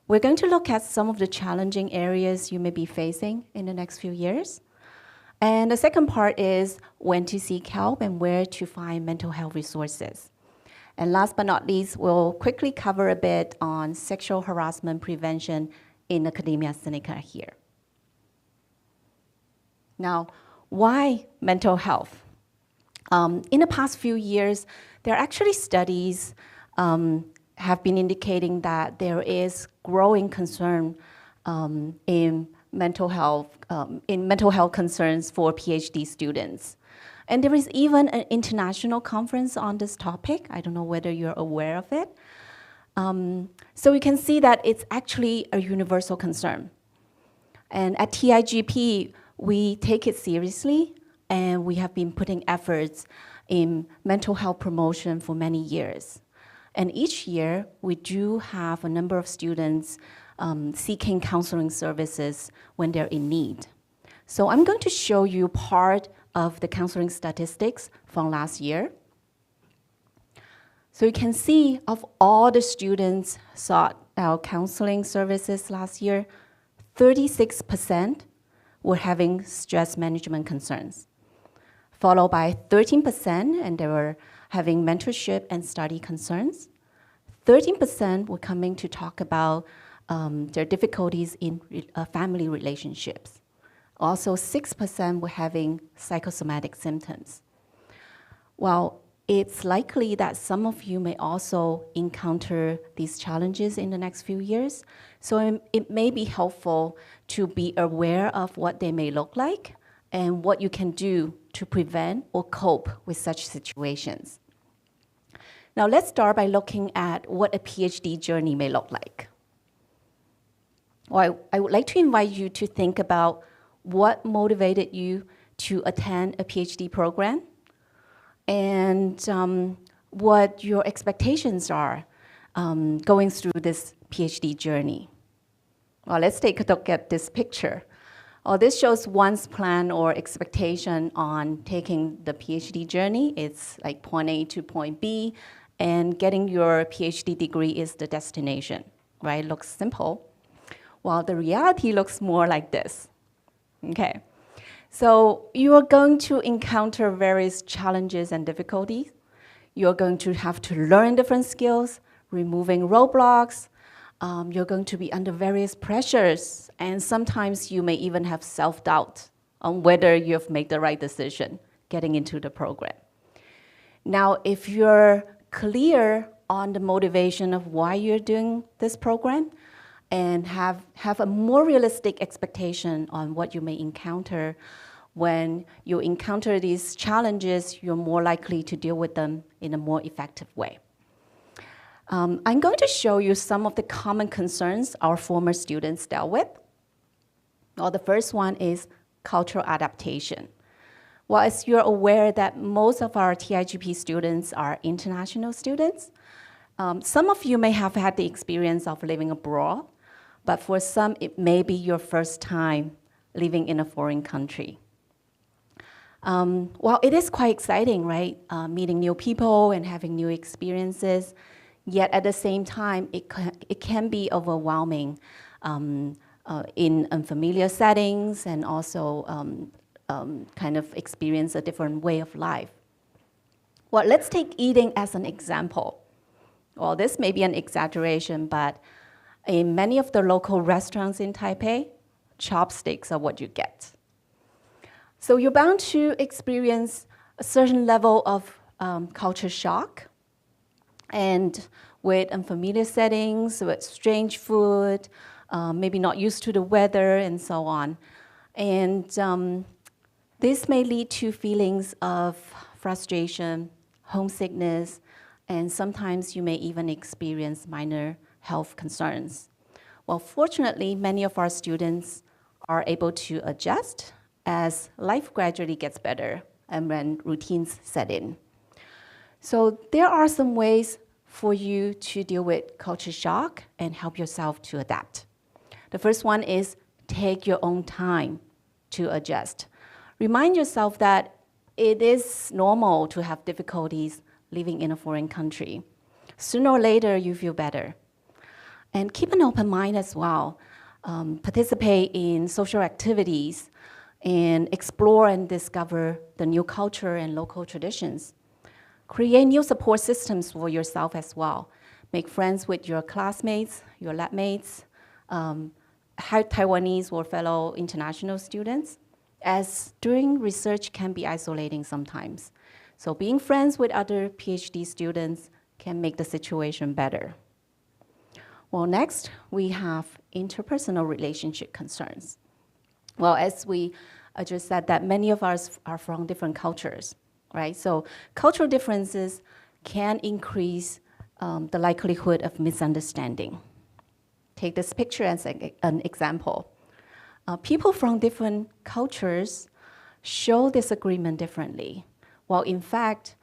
We're going to look at some of the challenging areas you may be facing in the next few years. And the second part is when to seek help and where to find mental health resources. And last but not least, we'll quickly cover a bit on sexual harassment prevention in Academia Seneca here. Now, why mental health? In the past few years, there are actually studies have been indicating that there is growing concern in mental health concerns for PhD students. And there is even an international conference on this topic. I don't know whether you're aware of it. So we can see that it's actually a universal concern. And at TIGP, we take it seriously, and we have been putting efforts in mental health promotion for many years. And each year, we do have a number of students seeking counseling services when they're in need. So I'm going to show you part of the counseling statistics from last year. So you can see of all the students sought our counseling services last year, 36% were having stress management concerns, followed by 13%, and they were having mentorship and study concerns. 13% were coming to talk about their difficulties in family relationships. Also, 6% were having psychosomatic symptoms. Well, it's likely that some of you may also encounter these challenges in the next few years. So it may be helpful to be aware of what they may look like and what you can do to prevent or cope with such situations. Now let's start by looking at what a PhD journey may look like. Well, I would like to invite you to think about what motivated you to attend a PhD program, and what your expectations are going through this PhD journey. Well, let's take a look at this picture. This shows one's plan or expectation on taking the PhD journey. It's like point A to point B, and getting your PhD degree is the destination, right? Looks simple. While the reality looks more like this, okay? So you are going to encounter various challenges and difficulties. You're going to have to learn different skills, removing roadblocks. You're going to be under various pressures, and sometimes you may even have self-doubt on whether you've made the right decision getting into the program. Now, if you're clear on the motivation of why you're doing this program, and have a more realistic expectation on what you may encounter. When you encounter these challenges, you're more likely to deal with them in a more effective way. I'm going to show you some of the common concerns our former students dealt with. Well, the first one is cultural adaptation. Well, as you're aware that most of our TIGP students are international students, some of you may have had the experience of living abroad, but for some, it may be your first time living in a foreign country. Well, it is quite exciting, right? Meeting new people and having new experiences, yet at the same time, it can be overwhelming in unfamiliar settings, and also kind of experience a different way of life. Well, let's take eating as an example. Well, this may be an exaggeration, but in many of the local restaurants in Taipei, chopsticks are what you get. So you're bound to experience a certain level of culture shock, and with unfamiliar settings, with strange food, maybe not used to the weather, and so on. And This may lead to feelings of frustration, homesickness, and sometimes you may even experience minor health concerns. Well, fortunately, many of our students are able to adjust as life gradually gets better and when routines set in. So there are some ways for you to deal with culture shock and help yourself to adapt. The first one is take your own time to adjust. Remind yourself that it is normal to have difficulties living in a foreign country. Sooner or later, you feel better. And keep an open mind as well. Participate in social activities and explore and discover the new culture and local traditions. Create new support systems for yourself as well. Make friends with your classmates, your lab mates, Taiwanese or fellow international students, as doing research can be isolating sometimes. So being friends with other PhD students can make the situation better. Well, next, we have interpersonal relationship concerns. Well, as we just said that many of us are from different cultures, right? So cultural differences can increase the likelihood of misunderstanding. Take this picture as an example. People from different cultures show disagreement differently. While in fact,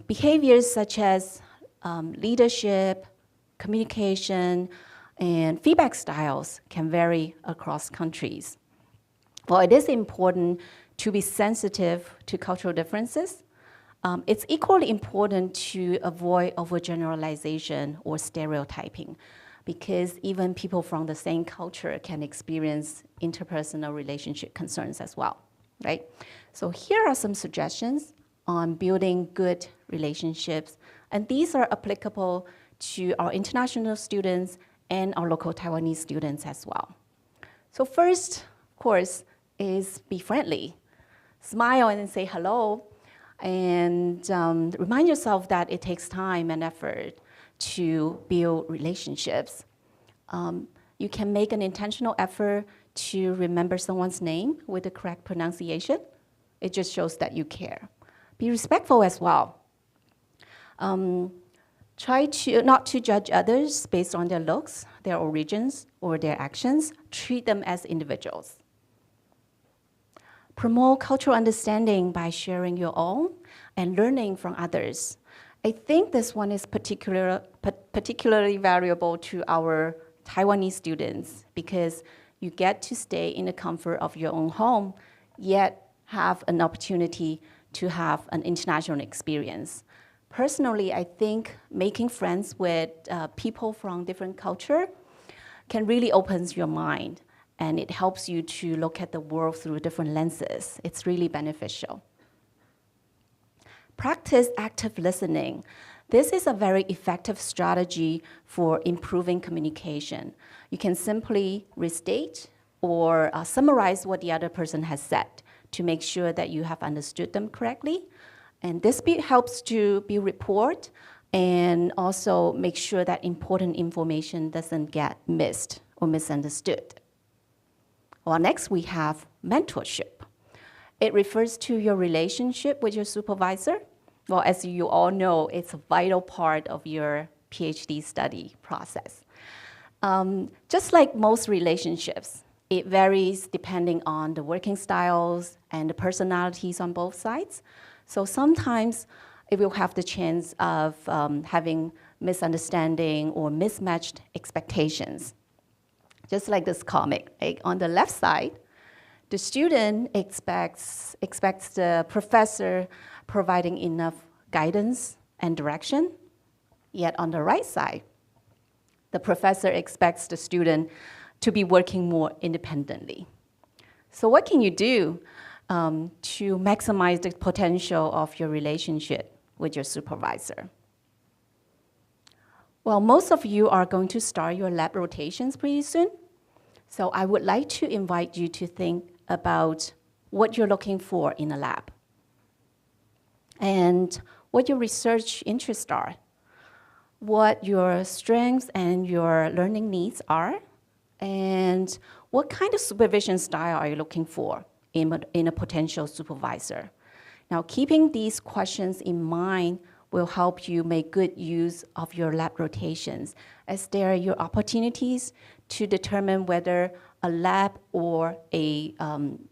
behaviors such as leadership, communication, and feedback styles can vary across countries. While it is important to be sensitive to cultural differences, it's equally important to avoid overgeneralization or stereotyping, because even people from the same culture can experience interpersonal relationship concerns as well, right? So here are some suggestions on building good relationships, and these are applicable to our international students and our local Taiwanese students as well. So first, of course, is be friendly. Smile and say hello, and remind yourself that it takes time and effort to build relationships. You can make an intentional effort to remember someone's name with the correct pronunciation. It just shows that you care. Be respectful as well. Try not to judge others based on their looks, their origins, or their actions. Treat them as individuals. Promote cultural understanding by sharing your own and learning from others. I think this one is particularly valuable to our Taiwanese students because you get to stay in the comfort of your own home, yet have an opportunity to have an international experience. Personally, I think making friends with people from different culture can really open your mind, and it helps you to look at the world through different lenses. It's really beneficial. Practice active listening. This is a very effective strategy for improving communication. You can simply restate or summarize what the other person has said to make sure that you have understood them correctly. And this helps to build rapport and also make sure that important information doesn't get missed or misunderstood. Well, next we have mentorship. It refers to your relationship with your supervisor. Well, as you all know, it's a vital part of your PhD study process. Just like most relationships, it varies depending on the working styles and the personalities on both sides. So sometimes it will have the chance of having misunderstanding or mismatched expectations. Just like this comic, right? On the left side, the student expects the professor providing enough guidance and direction. Yet on the right side, the professor expects the student to be working more independently. So what can you do to maximize the potential of your relationship with your supervisor? Well, most of you are going to start your lab rotations pretty soon. So I would like to invite you to think about what you're looking for in a lab and what your research interests are, what your strengths and your learning needs are, and what kind of supervision style are you looking for, in a potential supervisor. Now, keeping these questions in mind will help you make good use of your lab rotations, as they are your opportunities to determine whether a lab or a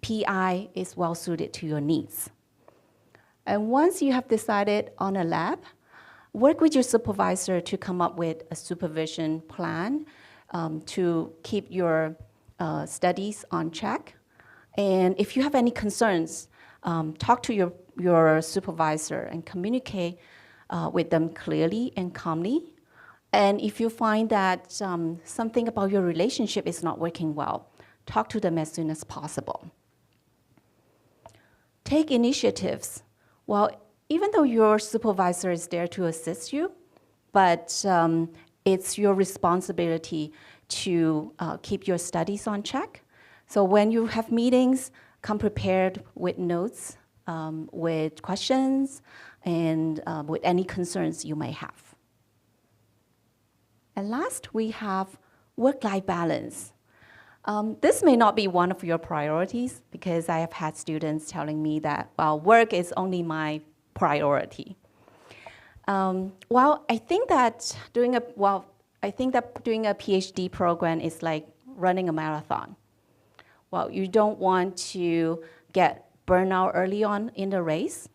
PI is well suited to your needs. And once you have decided on a lab, work with your supervisor to come up with a supervision plan to keep your studies on track. And if you have any concerns, talk to your supervisor and communicate with them clearly and calmly. And if you find that something about your relationship is not working well, talk to them as soon as possible. Take initiatives. Well, even though your supervisor is there to assist you, but it's your responsibility to keep your studies on track. So when you have meetings, come prepared with notes, with questions, and with any concerns you may have. And last, we have work-life balance. This may not be one of your priorities, because I have had students telling me that, well, work is only my priority. I think that doing a PhD program is like running a marathon. Well, you don't want to get burnout early on in the race.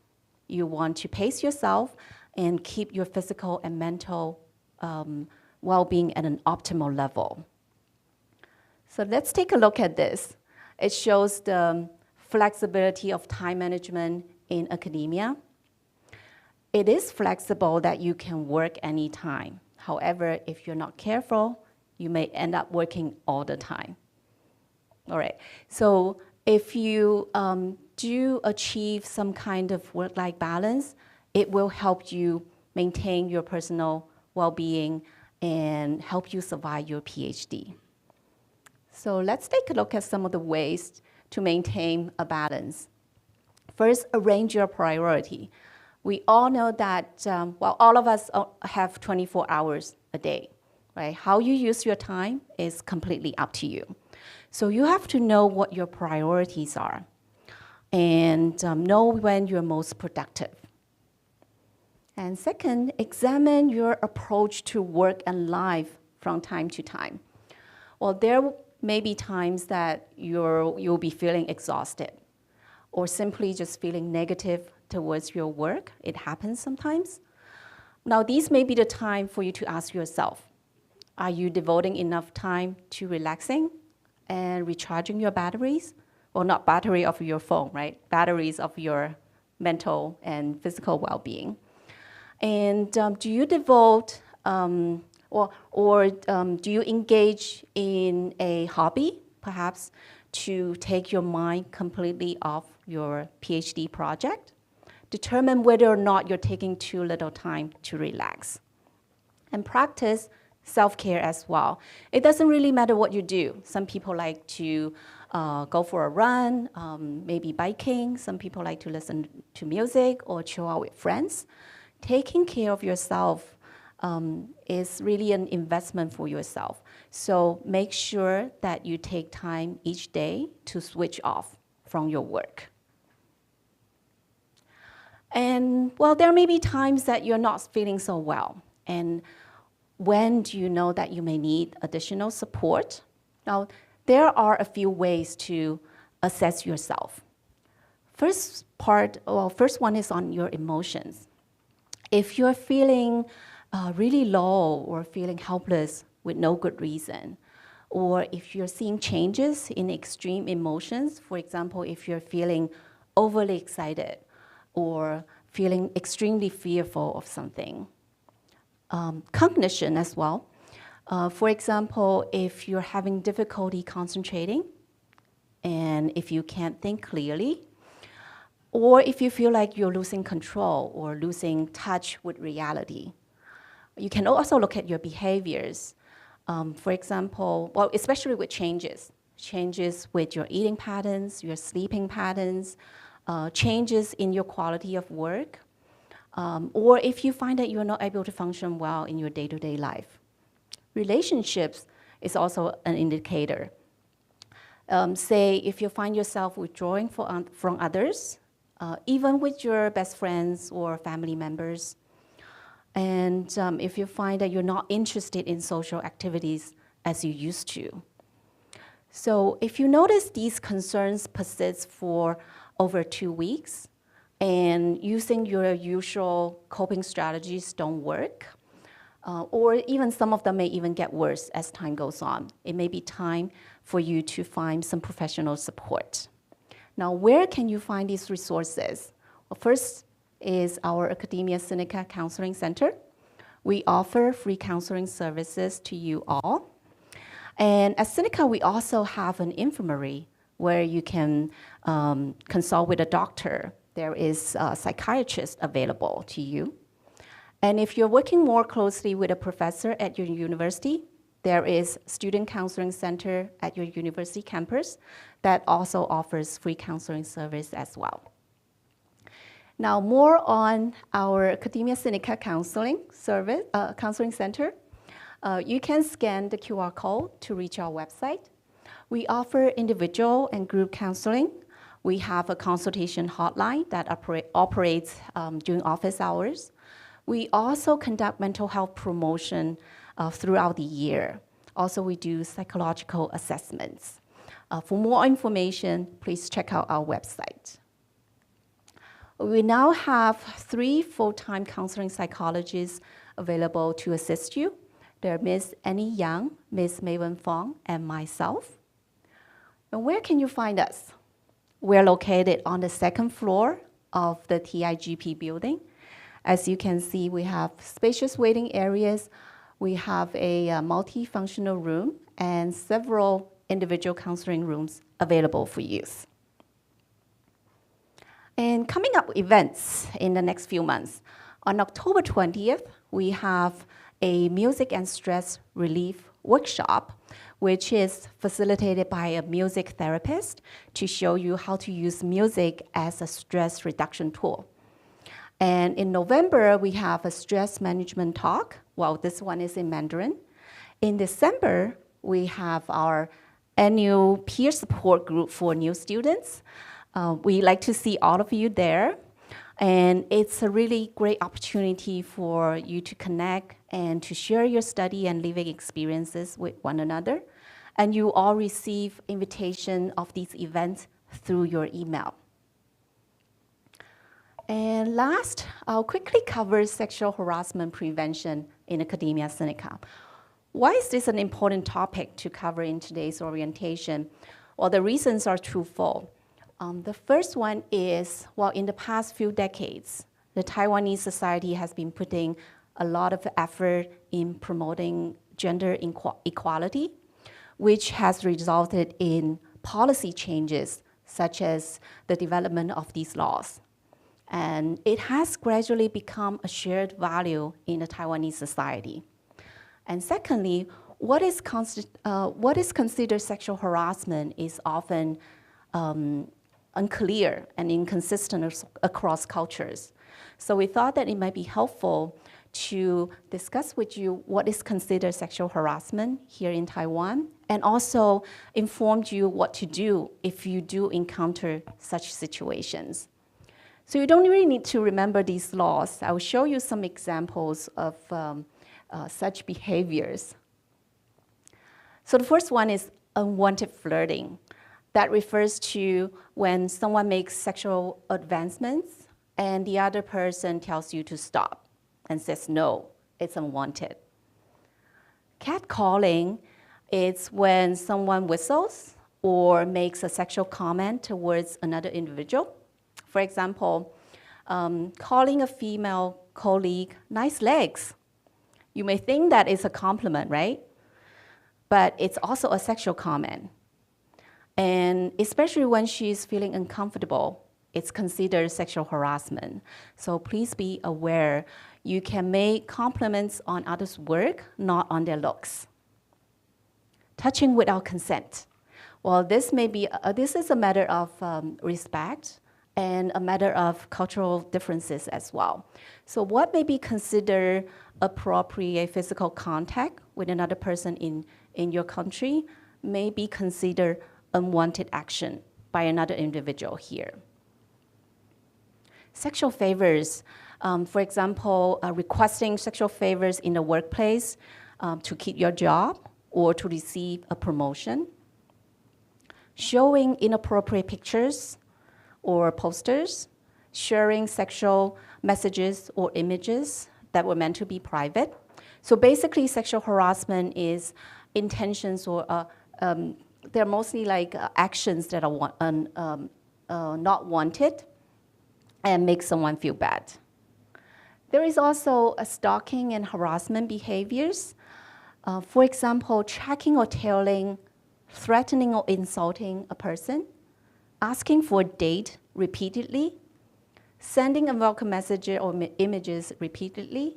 You want to pace yourself and keep your physical and mental well-being at an optimal level. So let's take a look at this. It shows the flexibility of time management in academia. It is flexible that you can work anytime. However, if you're not careful, you may end up working all the time. All right, so if you do achieve some kind of work-life balance, it will help you maintain your personal well-being and help you survive your PhD. So let's take a look at some of the ways to maintain a balance. First, arrange your priority. We all know that, all of us have 24 hours a day, right? How you use your time is completely up to you. So you have to know what your priorities are and know when you're most productive. And second, examine your approach to work and life from time to time. Well, there may be times that you'll be feeling exhausted or simply just feeling negative towards your work. It happens sometimes. Now, these may be the time for you to ask yourself, are you devoting enough time to relaxing and recharging your batteries? Well, not battery of your phone, right? Batteries of your mental and physical well-being. And do you devote do you engage in a hobby, perhaps, to take your mind completely off your PhD project? Determine whether or not you're taking too little time to relax. And practice self-care as well. It doesn't really matter what you do. Some people like to go for a run, maybe biking. Some people like to listen to music or chill out with friends. Taking care of yourself is really an investment for yourself. So make sure that you take time each day to switch off from your work. And well, there may be times that you're not feeling so well. And when do you know that you may need additional support? Now, there are a few ways to assess yourself. First one is on your emotions. If you're feeling really low or feeling helpless with no good reason, or if you're seeing changes in extreme emotions, for example, if you're feeling overly excited or feeling extremely fearful of something. Cognition as well. For example, if you're having difficulty concentrating, and if you can't think clearly, or if you feel like you're losing control or losing touch with reality. You can also look at your behaviors. For example, well, especially with changes with your eating patterns, your sleeping patterns, changes in your quality of work, or if you find that you're not able to function well in your day-to-day life. Relationships is also an indicator. Say if you find yourself withdrawing from others, even with your best friends or family members. And if you find that you're not interested in social activities as you used to. So if you notice these concerns persist for over 2 weeks, and using your usual coping strategies don't work, or even some of them may even get worse as time goes on, it may be time for you to find some professional support. Now, where can you find these resources? Well, first is our Academia Seneca Counseling Center. We offer free counseling services to you all. And at Seneca, we also have an infirmary where you can consult with a doctor. There is a psychiatrist available to you. And if you're working more closely with a professor at your university, there is Student Counseling Center at your university campus that also offers free counseling service as well. Now, more on our Academia Seneca Counseling Center. You can scan the QR code to reach our website. We offer individual and group counseling. We have a consultation hotline that operates during office hours. We also conduct mental health promotion throughout the year. Also, we do psychological assessments. For more information, please check out our website. We now have 3 full-time counseling psychologists available to assist you. They're Ms. Annie Yang, Ms. Maven Fong, and myself. And where can you find us? We're located on the 2nd floor of the TIGP building. As you can see, we have spacious waiting areas. We have a multifunctional room and several individual counseling rooms available for use. And coming up events in the next few months. On October 20th, we have a music and stress relief workshop, which is facilitated by a music therapist to show you how to use music as a stress reduction tool. And in November, we have a stress management talk. Well, this one is in Mandarin. In December, we have our annual peer support group for new students. We like to see all of you there. And it's a really great opportunity for you to connect and to share your study and living experiences with one another. And you all receive invitation of these events through your email. And last, I'll quickly cover sexual harassment prevention in Academia Seneca. Why is this an important topic to cover in today's orientation? Well, the reasons are twofold. The first one is, well, in the past few decades, the Taiwanese society has been putting a lot of effort in promoting gender equality, which has resulted in policy changes, such as the development of these laws. And it has gradually become a shared value in the Taiwanese society. And secondly, what is considered sexual harassment is often unclear and inconsistent across cultures. So we thought that it might be helpful to discuss with you what is considered sexual harassment here in Taiwan, and also inform you what to do if you do encounter such situations. So you don't really need to remember these laws. I will show you some examples of such behaviors. So the first one is unwanted flirting. That refers to when someone makes sexual advancements and the other person tells you to stop and says, no, it's unwanted. Catcalling is when someone whistles or makes a sexual comment towards another individual. For example, calling a female colleague nice legs. You may think that is a compliment, right? But it's also a sexual comment. And especially when she's feeling uncomfortable, it's considered sexual harassment. So please be aware, you can make compliments on others' work, not on their looks. Touching without consent. Well, this is a matter of respect and a matter of cultural differences as well. So what may be considered appropriate physical contact with another person in your country may be considered unwanted action by another individual here. Sexual favors, for example, requesting sexual favors in the workplace to keep your job or to receive a promotion. Showing inappropriate pictures or posters, sharing sexual messages or images that were meant to be private. So basically, sexual harassment is intentions or they're mostly like actions that are not wanted and make someone feel bad. There is also a stalking and harassment behaviors. For example, tracking or tailing, threatening or insulting a person, asking for a date repeatedly, sending unwelcome messages or images repeatedly,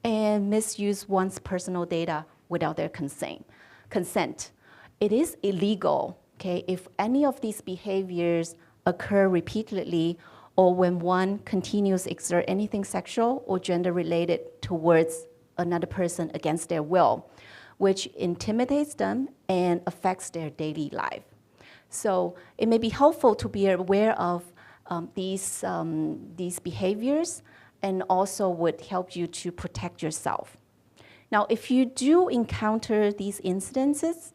and misuse one's personal data without their consent. It is illegal, okay, if any of these behaviors occur repeatedly or when one continues to exert anything sexual or gender related towards another person against their will, which intimidates them and affects their daily life. So it may be helpful to be aware of these behaviors and also would help you to protect yourself. Now, if you do encounter these incidences,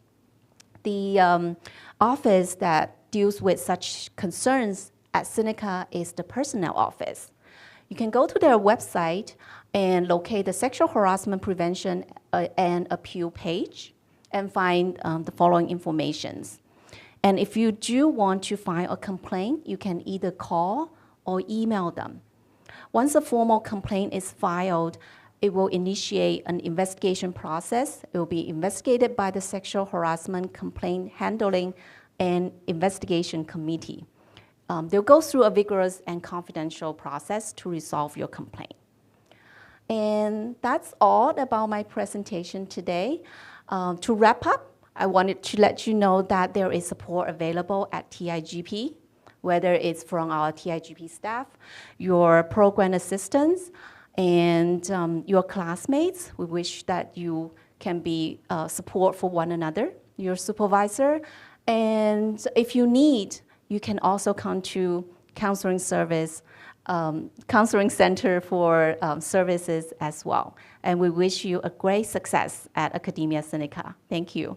the office that deals with such concerns at Seneca is the Personnel Office. You can go to their website and locate the Sexual Harassment Prevention and Appeal page and find the following informations. And if you do want to file a complaint, you can either call or email them. Once a formal complaint is filed, it will initiate an investigation process. It will be investigated by the Sexual Harassment Complaint Handling and Investigation Committee. They'll go through a vigorous and confidential process to resolve your complaint. And that's all about my presentation today. To wrap up, I wanted to let you know that there is support available at TIGP, whether it's from our TIGP staff, your program assistants, and your classmates. We wish that you can be support for one another, your supervisor. And if you need, you can also come to counseling service, counseling center for services as well. And we wish you a great success at Academia Seneca. Thank you.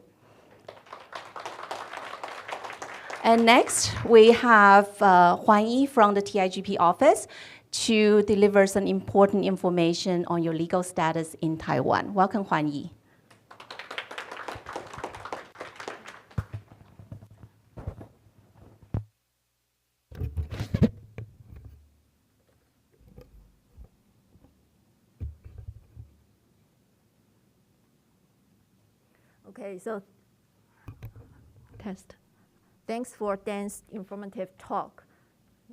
And next, we have Huan Yi from the TIGP office to deliver some important information on your legal status in Taiwan. Welcome, Huan Yi. Okay, so test. Thanks for Dan's informative talk.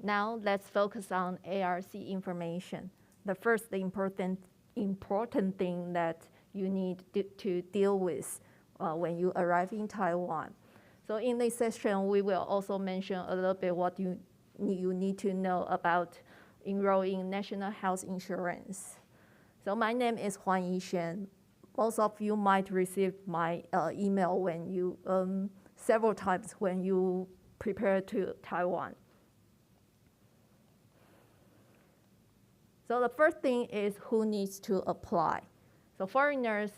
Now let's focus on ARC information. The first important thing that you need to deal with when you arrive in Taiwan. So in this session, we will also mention a little bit what you need to know about enrolling national health insurance. So my name is Huan Yi Xuan. Most of you might receive my email when you several times when you prepare to Taiwan. So the first thing is who needs to apply. So foreigners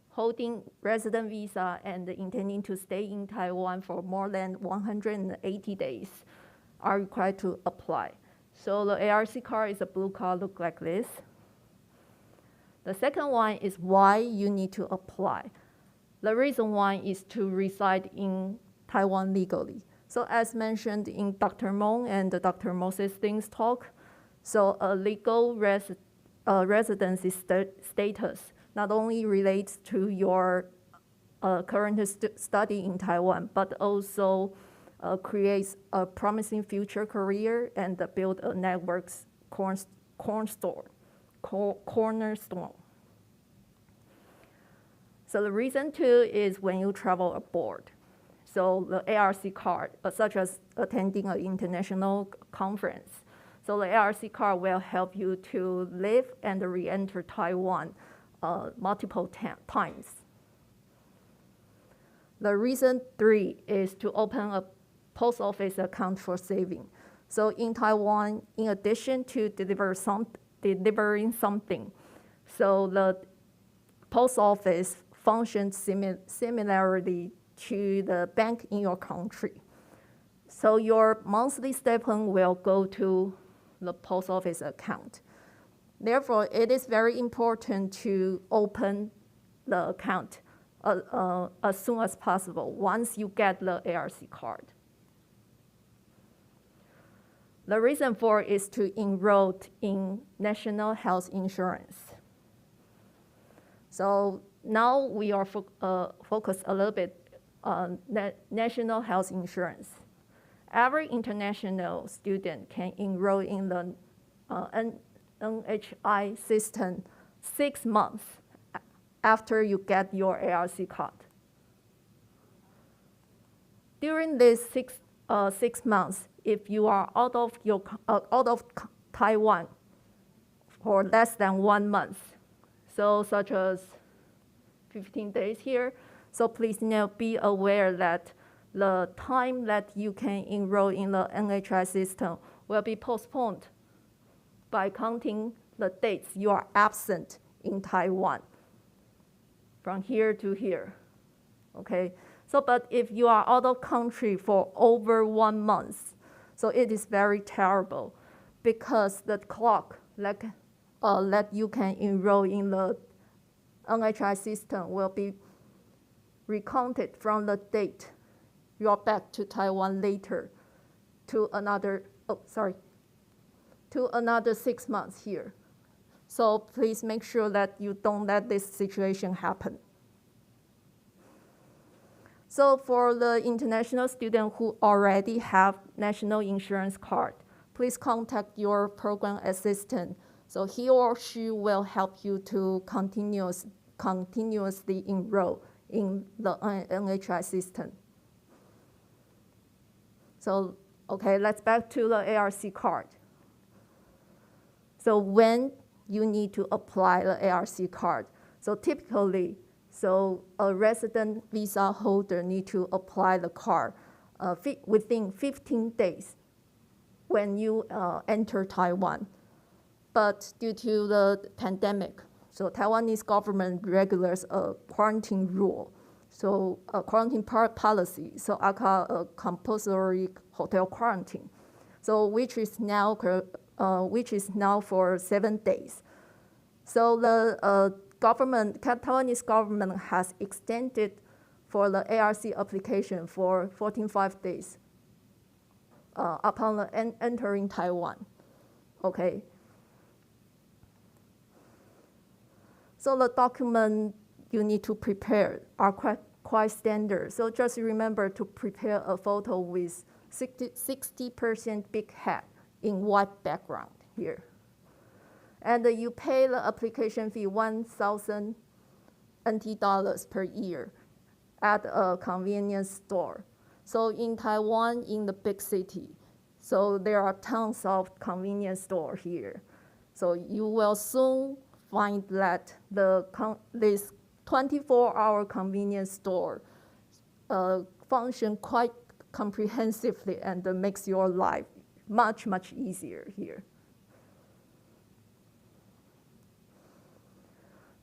holding resident visa and intending to stay in Taiwan for more than 180 days are required to apply. So the ARC card is a blue card, look like this. The second one is why you need to apply. The reason why is to reside in Taiwan legally. So as mentioned in Dr. Ming and Dr. Moses Ding's talk, so a legal residency status not only relates to your current study in Taiwan, but also creates a promising future career and build a network's cornerstone. So the reason too is when you travel abroad. So the ARC card, such as attending an international conference. So the ARC card will help you to live and re-enter Taiwan multiple times. The reason 3 is to open a post office account for saving. So in Taiwan, in addition to delivering something, so the post office functions similarly to the bank in your country. So your monthly stipend will go to the post office account. Therefore, it is very important to open the account as soon as possible once you get the ARC card. The reason 4 is to enroll in national health insurance. So now we are focused a little bit on national health insurance. Every international student can enroll in the NHI system 6 months after you get your ARC card. During these six months, if you are out of Taiwan for less than 1 month, so such as 15 days here, so please be aware that the time that you can enroll in the NHI system will be postponed by counting the dates you are absent in Taiwan from here to here, okay? So, but if you are out of country for over 1 month, so it is very terrible because the clock that you can enroll in the NHI system will be recounted from the date you are back to Taiwan later to another 6 months here. So please make sure that you don't let this situation happen. So for the international student who already have national insurance card, please contact your program assistant. So he or she will help you to continuously enroll in the NHI system. So, okay, let's back to the ARC card. So when you need to apply the ARC card, so typically, so a resident visa holder need to apply the card within 15 days when you enter Taiwan. But due to the pandemic, so Taiwanese government regulates a quarantine rule, so a quarantine policy, so aka a compulsory hotel quarantine, so which is now for 7 days. So the Taiwanese government has extended for the ARC application for 14 days upon entering Taiwan, okay? So the document you need to prepare are quite standard. So just remember to prepare a photo with 60% big head in white background here. And you pay the application fee 1,000 NT dollars per year at a convenience store. So in Taiwan, in the big city, so there are tons of convenience stores here. So you will soon find that this 24-hour convenience store function quite comprehensively and makes your life much, much easier here.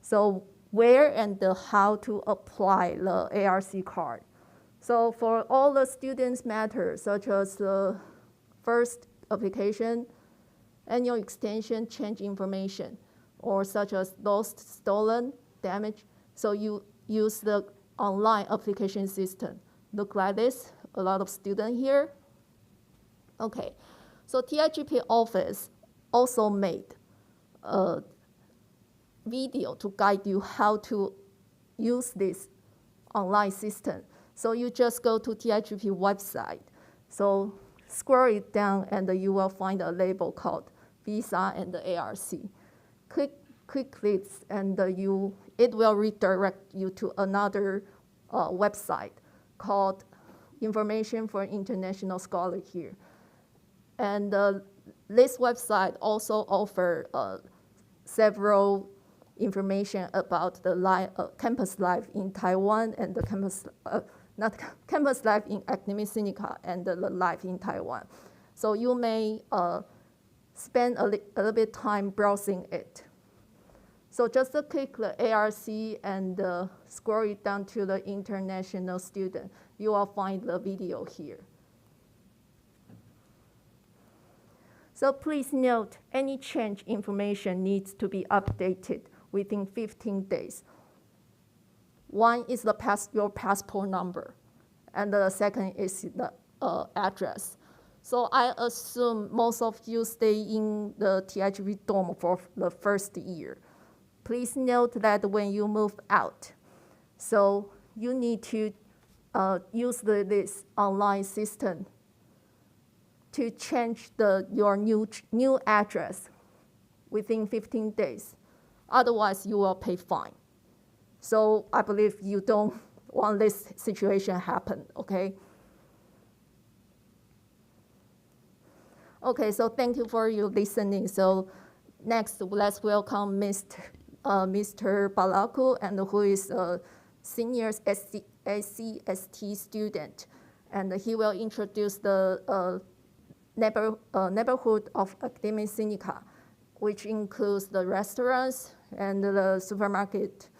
So where and how to apply the ARC card. So for all the students matters, such as the first application, annual extension, change information, or such as lost, stolen, damaged, so you use the online application system. Look like this, a lot of students here. Okay, so TIGP office also made a video to guide you how to use this online system. So you just go to TIGP website. So scroll it down and you will find a label called Visa and the ARC. Click this and it will redirect you to another website called Information for International Scholars here. And this website also offers several information about the campus life in Taiwan and the campus not campus life in Academia Sinica and the life in Taiwan. So you may spend a little bit time browsing it. So just click the ARC and scroll it down to the international student. You will find the video here. So please note, any change information needs to be updated within 15 days. One is your passport number, and the second is the address. So I assume most of you stay in the TIGP dorm for the first year. Please note that when you move out, so you need to use this online system to change your new address within 15 days. Otherwise, you will pay fine. So I believe you don't want this situation happen, okay? Okay, so thank you for your listening. So next, let's welcome Mr. Balaku, and who is a senior SCST student. And he will introduce the neighborhood of Academia Sinica, which includes the restaurants and the supermarket,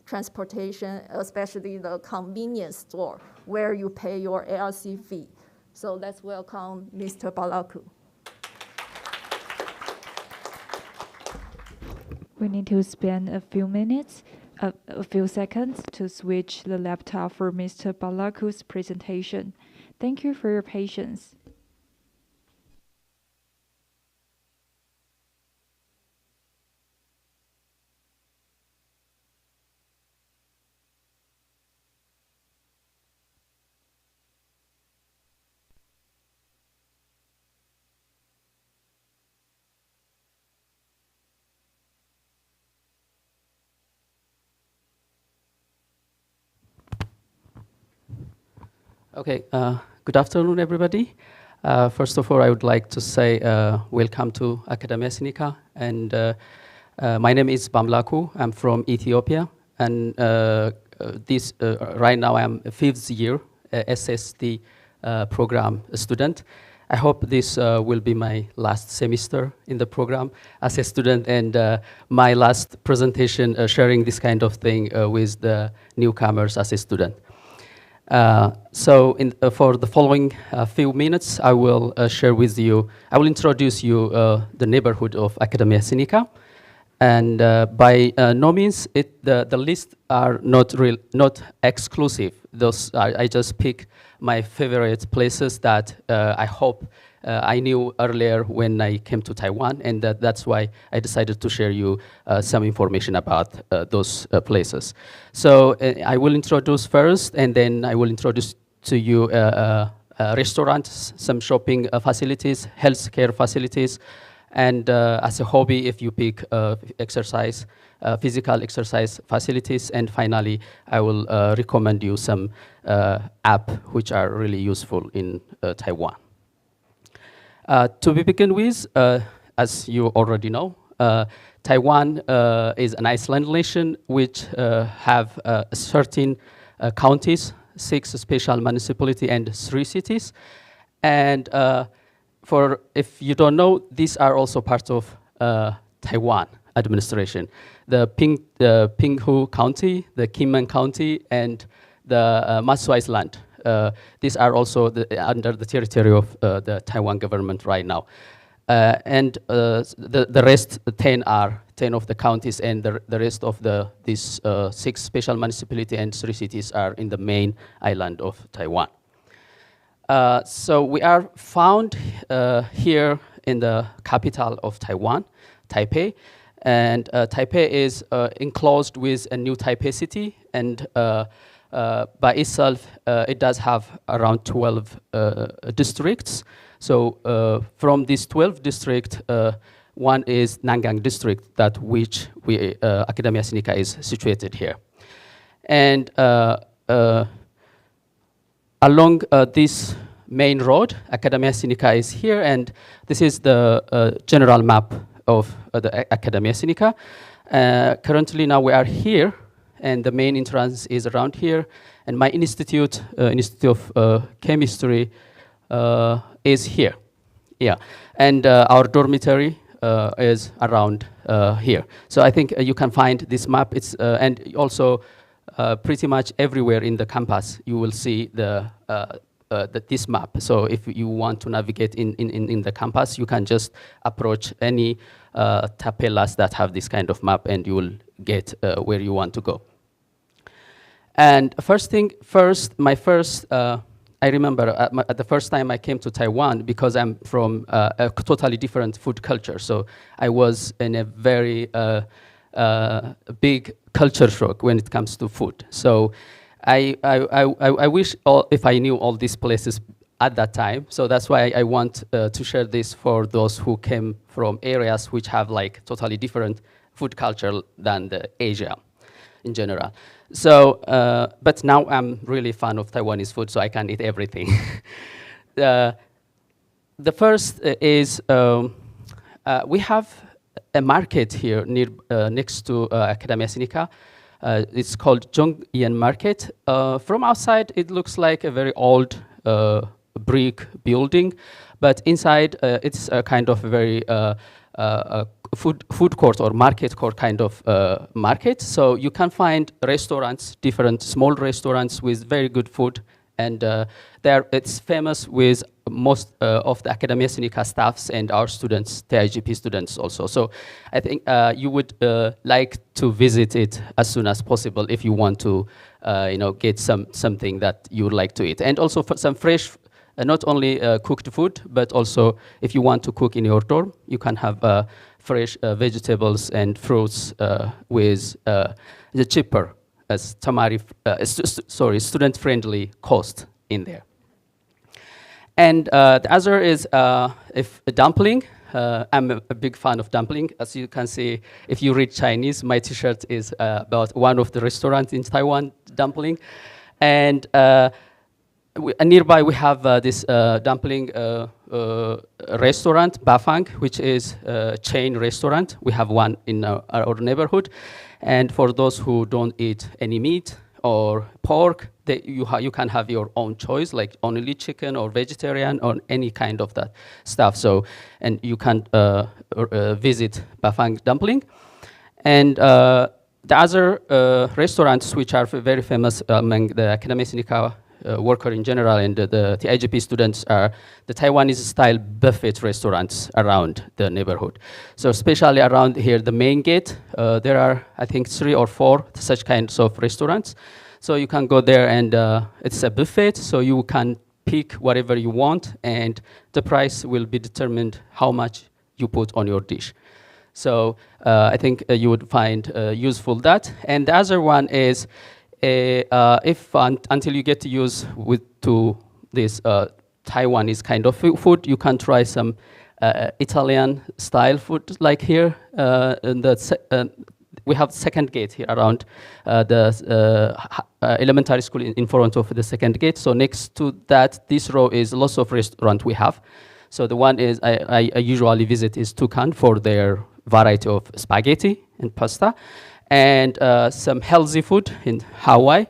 transportation, especially the convenience store where you pay your ARC fee. So let's welcome Mr. Balaku. We need to spend a few minutes, a few seconds to switch the laptop for Mr. Balaku's presentation. Thank you for your patience. Okay, good afternoon, everybody. First of all, I would like to say welcome to Academia Sinica. And my name is Bamlaku. I'm from Ethiopia. And right now I'm a 5th year SSD program student. I hope this will be my last semester in the program as a student, and my last presentation sharing this kind of thing with the newcomers as a student. For the following few minutes, I will share with you, I will introduce you the neighborhood of Academia Sinica. And by no means, the list are not exclusive. Those I just pick my favorite places that I hope I knew earlier when I came to Taiwan, and that's why I decided to share you some information about those places. So I will introduce first, and then I will introduce to you restaurants, some shopping facilities, healthcare facilities, and as a hobby, if you pick exercise, physical exercise facilities, and finally, I will recommend you some app which are really useful in Taiwan. To begin with, as you already know, Taiwan is an island nation which have 13 counties, 6 special municipalities, and 3 cities. And if you don't know, these are also part of Taiwan administration. The Pinghu County, the Kinmen County, and the Matsu Island. These are also under the territory of the Taiwan government right now. And the rest, 10 are 10 of the counties, and the rest of these 6 special municipalities and 3 cities are in the main island of Taiwan. So we are found here in the capital of Taiwan, Taipei. And Taipei is enclosed with a new Taipei city, and by itself, it does have around 12 districts. So from these 12 districts, one is Nangang district, which Academia Sinica is situated here. And along this main road, Academia Sinica is here, and this is the general map of the Academia Sinica. Currently now we are here, and the main entrance is around here. And my institute, Institute of Chemistry, is here. Yeah, and our dormitory is around here. So I think you can find this map. It's and also pretty much everywhere in the campus you will see this map. So if you want to navigate in the campus, you can just approach any tapelas that have this kind of map, and you will get where you want to go. And my first. I remember at the first time I came to Taiwan, because I'm from a totally different food culture. So I was in a very big culture shock when it comes to food. So I wish if I knew all these places at that time. So that's why I want to share this for those who came from areas which have like totally different food culture than the Asia in general. So, but now I'm really fan of Taiwanese food, so I can eat everything. The first is we have a market here next to Academia Sinica. It's called Zhongyan Market. From outside, it looks like a very old brick building, but inside it's a kind of very food court or market court kind of market. So you can find restaurants, different small restaurants with very good food, and it's famous with most of the Academia Sinica staffs and our students, TIGP students also. So I think you would like to visit it as soon as possible if you want to get something that you would like to eat, and also for some fresh. Not only cooked food, but also if you want to cook in your dorm, you can have fresh vegetables and fruits with the cheaper, student-friendly cost in there. And the other is if a dumpling. I'm a big fan of dumpling. As you can see, if you read Chinese, my T-shirt is about one of the restaurants in Taiwan, dumpling, and. Nearby we have this dumpling restaurant, Bafang, which is a chain restaurant. We have one in our neighborhood. And for those who don't eat any meat or pork, you can have your own choice, like only chicken or vegetarian or any kind of that stuff. So, and you can visit Bafang Dumpling. And the other restaurants which are very famous among the Academia Sinica worker in general and the TIGP students are the Taiwanese-style buffet restaurants around the neighborhood. So especially around here, the main gate, there are, I think, 3 or 4 such kinds of restaurants. So you can go there and it's a buffet, so you can pick whatever you want, and the price will be determined how much you put on your dish. So I think you would find useful that. And the other one is, until you get to use this Taiwanese kind of food, you can try some Italian style food, like here. We have second gate here around the elementary school in front of the second gate. So next to that, this row is lots of restaurant we have. So the one is I usually visit is Tucan for their variety of spaghetti and pasta. And some healthy food in Hawaii,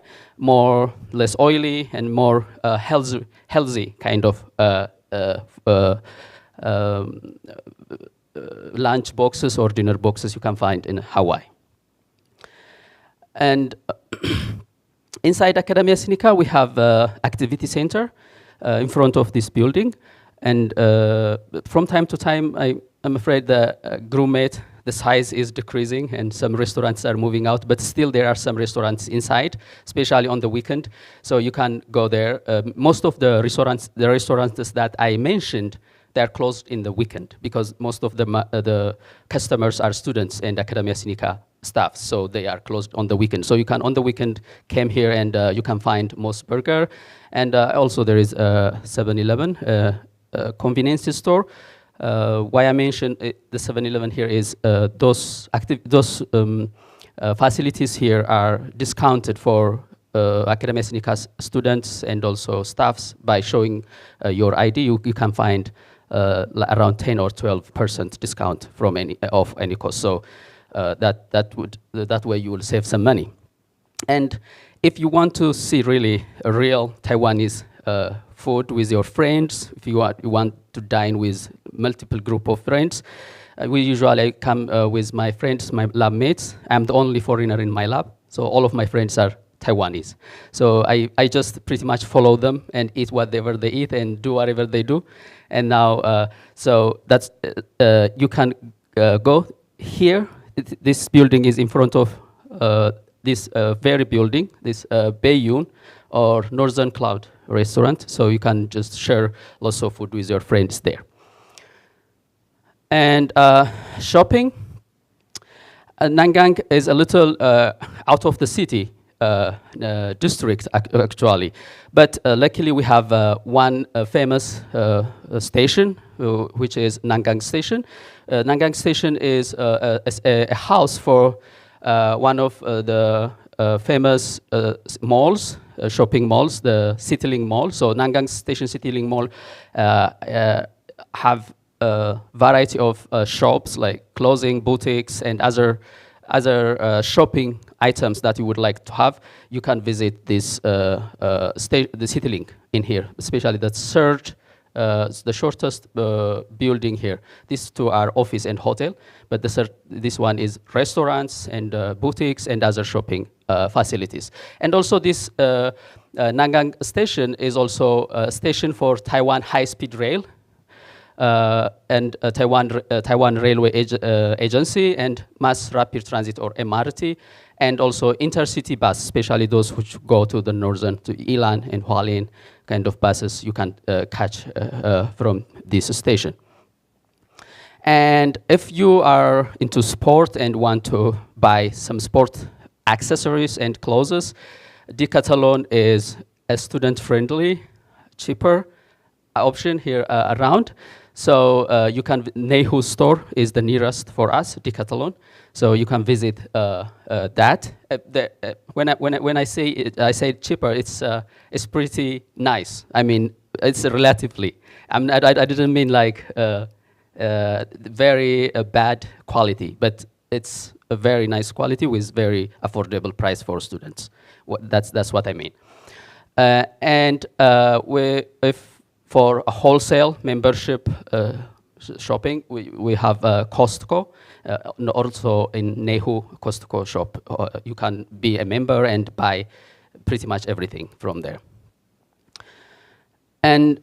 less oily and more healthy kind of lunch boxes or dinner boxes you can find in Hawaii. And inside Academia Sinica, we have activity center in front of this building. And from time to time, I'm afraid the the size is decreasing and some restaurants are moving out, but still there are some restaurants inside, especially on the weekend. So you can go there. Most of the restaurants that I mentioned, they're closed in the weekend because most of the customers are students and Academia Sinica staff, so they are closed on the weekend. So you can, on the weekend, come here and you can find Moss Burger. And also there is a 7-Eleven convenience store. Why I mentioned the 7-Eleven here is those facilities here are discounted for Academia Sinica's students and also staffs. By showing your ID, you can find around 10 or 12% discount from any cost. So that way you will save some money. And if you want to see really a real Taiwanese food with your friends, if you want to dine with multiple group of friends, we usually come with my friends, my lab mates. I'm the only foreigner in my lab, so all of my friends are Taiwanese. So I just pretty much follow them and eat whatever they eat and do whatever they do. And now, so that's, you can go here. This building is in front of this very building, this Baiyun or Northern Cloud restaurant. So you can just share lots of food with your friends there. And shopping, Nangang is a little out of the city district actually, but luckily we have one famous station, which is Nangang Station. Nangang Station is a house for one of the famous malls, shopping malls, the Citylink Mall. So Nangang Station Citylink Mall have a variety of shops like clothing, boutiques, and other shopping items that you would like to have. You can visit this the Citylink in here, especially the third, the shortest building here. These two are office and hotel, but this one is restaurants and boutiques and other shopping facilities. And also this Nangang Station is also a station for Taiwan High-Speed Rail, and Taiwan Railway Agency and Mass Rapid Transit or MRT, and also intercity bus, especially those which go to the northern, to Ilan and Hualien kind of buses you can catch from this station. And if you are into sport and want to buy some sport accessories and clothes, Decathlon is a student-friendly, cheaper option here around. So you can, Nehu store is the nearest for us, Decathlon. So you can visit that. When I say it, I say cheaper, it's pretty nice. I mean, it's relatively. I didn't mean like very bad quality, but it's a very nice quality with very affordable price for students. That's what I mean. And if for a wholesale membership shopping, we have Costco, also in Nehu Costco shop. You can be a member and buy pretty much everything from there. And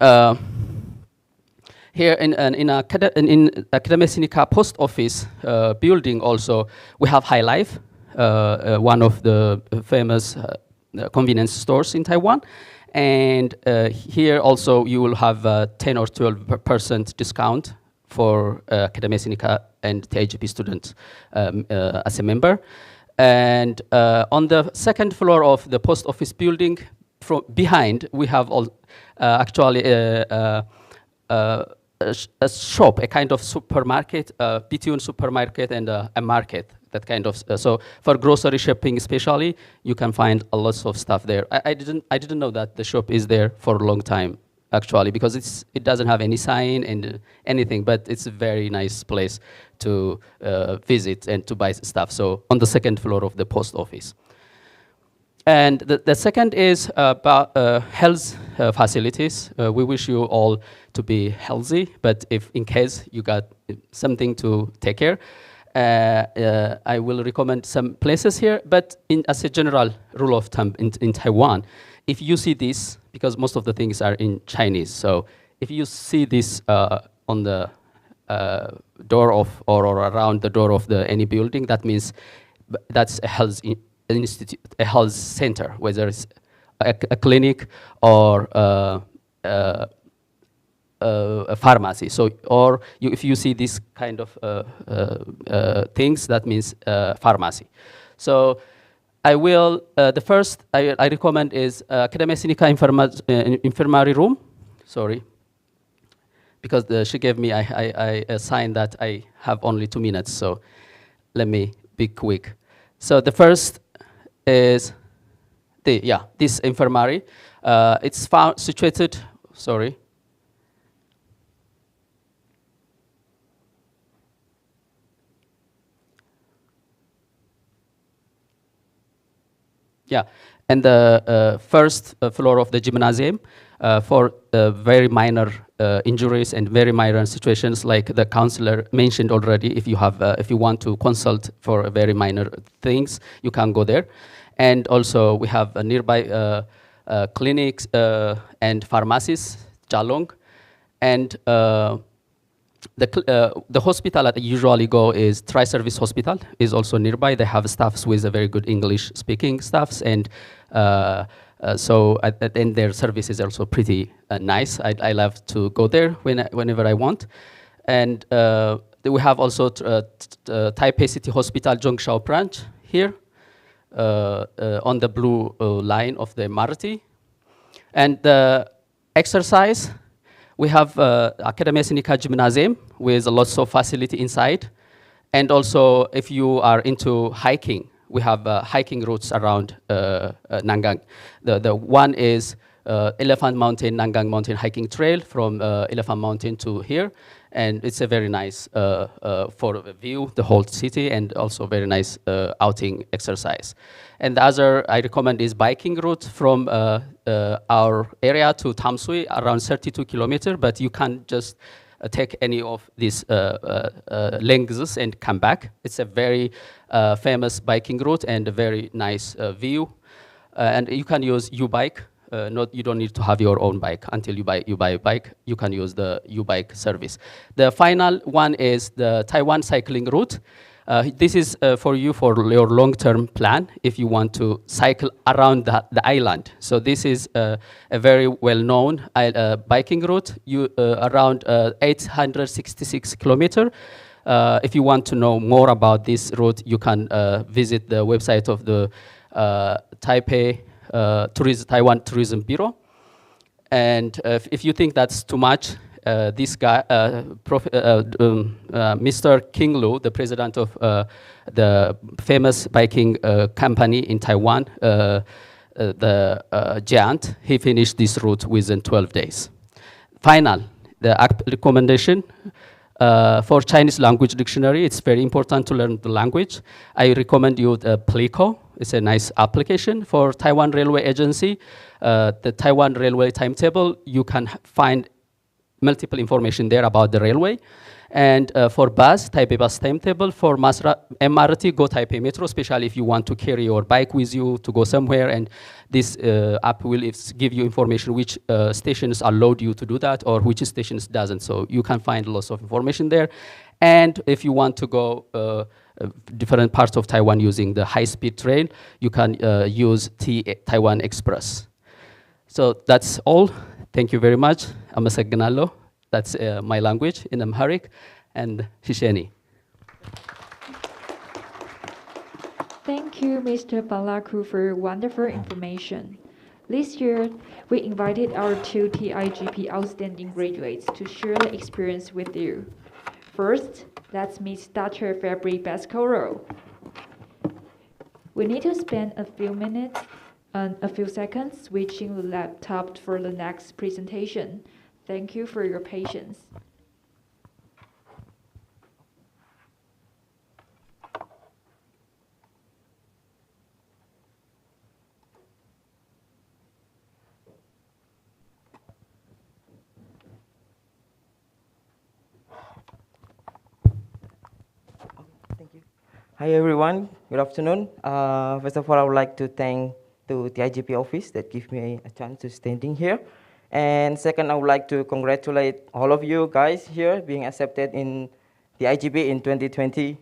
here in Academia Sinica post office building also, we have High Life, one of the famous convenience stores in Taiwan. And here also you will have 10 or 12% discount for Academia Sinica and TIGP students as a member. And on the second floor of the post office building, from behind, we have actually a shop, a kind of supermarket, between supermarket and a market. That kind of so for grocery shopping especially, you can find a lot of stuff there. I didn't know that the shop is there for a long time actually, because it doesn't have any sign and anything, but it's a very nice place to visit and to buy stuff. So on the second floor of the post office. And the second is about health facilities. We wish you all to be healthy, but if in case you got something to take care, I will recommend some places here, but as a general rule of thumb in Taiwan, if you see this, because most of the things are in Chinese, so if you see this on the door of or around the door of any building, that means that's a health institute, a health center, whether it's a clinic or a pharmacy. So, or if you see this kind of things, that means pharmacy. So, I will. The first I recommend is Academia Sinica Infirmary room. Sorry, because she gave me a sign that I have only 2 minutes. So, let me be quick. So the first is this infirmary. It's situated. Sorry. Yeah, and the first floor of the gymnasium for very minor injuries and very minor situations, like the counselor mentioned already. If you have, if you want to consult for very minor things, you can go there. And also, we have nearby clinics and pharmacies, Chalong, and the hospital that I usually go is Tri-Service Hospital, is also nearby. They have staffs with a very good English-speaking staffs, and and their service is also pretty nice. I love to go there whenever I want. And we have also Taipei City Hospital Zhongshan branch here on the blue line of the MRT. And the exercise, we have Academia Seneca Gymnasium with lots of facility inside. And also, if you are into hiking, we have hiking routes around Nangang. The one is Elephant Mountain, Nangang Mountain hiking trail from Elephant Mountain to here. And it's a very nice for a view, the whole city, and also very nice outing exercise. And the other I recommend is biking route from our area to Tamsui, around 32 kilometers, but you can just take any of these lengths and come back. It's a very famous biking route and a very nice view. And you can use U-bike. You don't need to have your own bike until you buy a bike. You can use the U-bike service. The final one is the Taiwan cycling route. This is for you for your long-term plan if you want to cycle around the island. So this is a very well-known biking route, around 866 kilometers. If you want to know more about this route, you can visit the website of the Taipei Taiwan Tourism Bureau. And if you think that's too much, this guy, Mr. King Lu, the president of the famous biking company in Taiwan, the Giant, he finished this route within 12 days. Final, the recommendation for Chinese language dictionary, it's very important to learn the language. I recommend you the Plico. It's a nice application. For Taiwan Railway Agency, the Taiwan Railway timetable, you can find multiple information there about the railway. And for bus, Taipei bus timetable. For MRT, go Taipei Metro, especially if you want to carry your bike with you to go somewhere. And this app will give you information which stations allowed you to do that or which stations doesn't. So you can find lots of information there. And if you want to go different parts of Taiwan using the high-speed train, you can use Taiwan Express. So that's all. Thank you very much. Amasaganalo. That's my language in Amharic, and Shisheni. Thank you, Mr. Balaku, for your wonderful information. This year, we invited our two TIGP outstanding graduates to share the experience with you. First, let's meet Dr. Fabri Bascoro. We need to spend a few minutes and a few seconds switching the laptop for the next presentation. Thank you for your patience. Thank you. Hi everyone, good afternoon. First of all, I would like to thank the TIGP office that give me a chance to standing here. And second, I would like to congratulate all of you guys here being accepted in the IGP in 2022.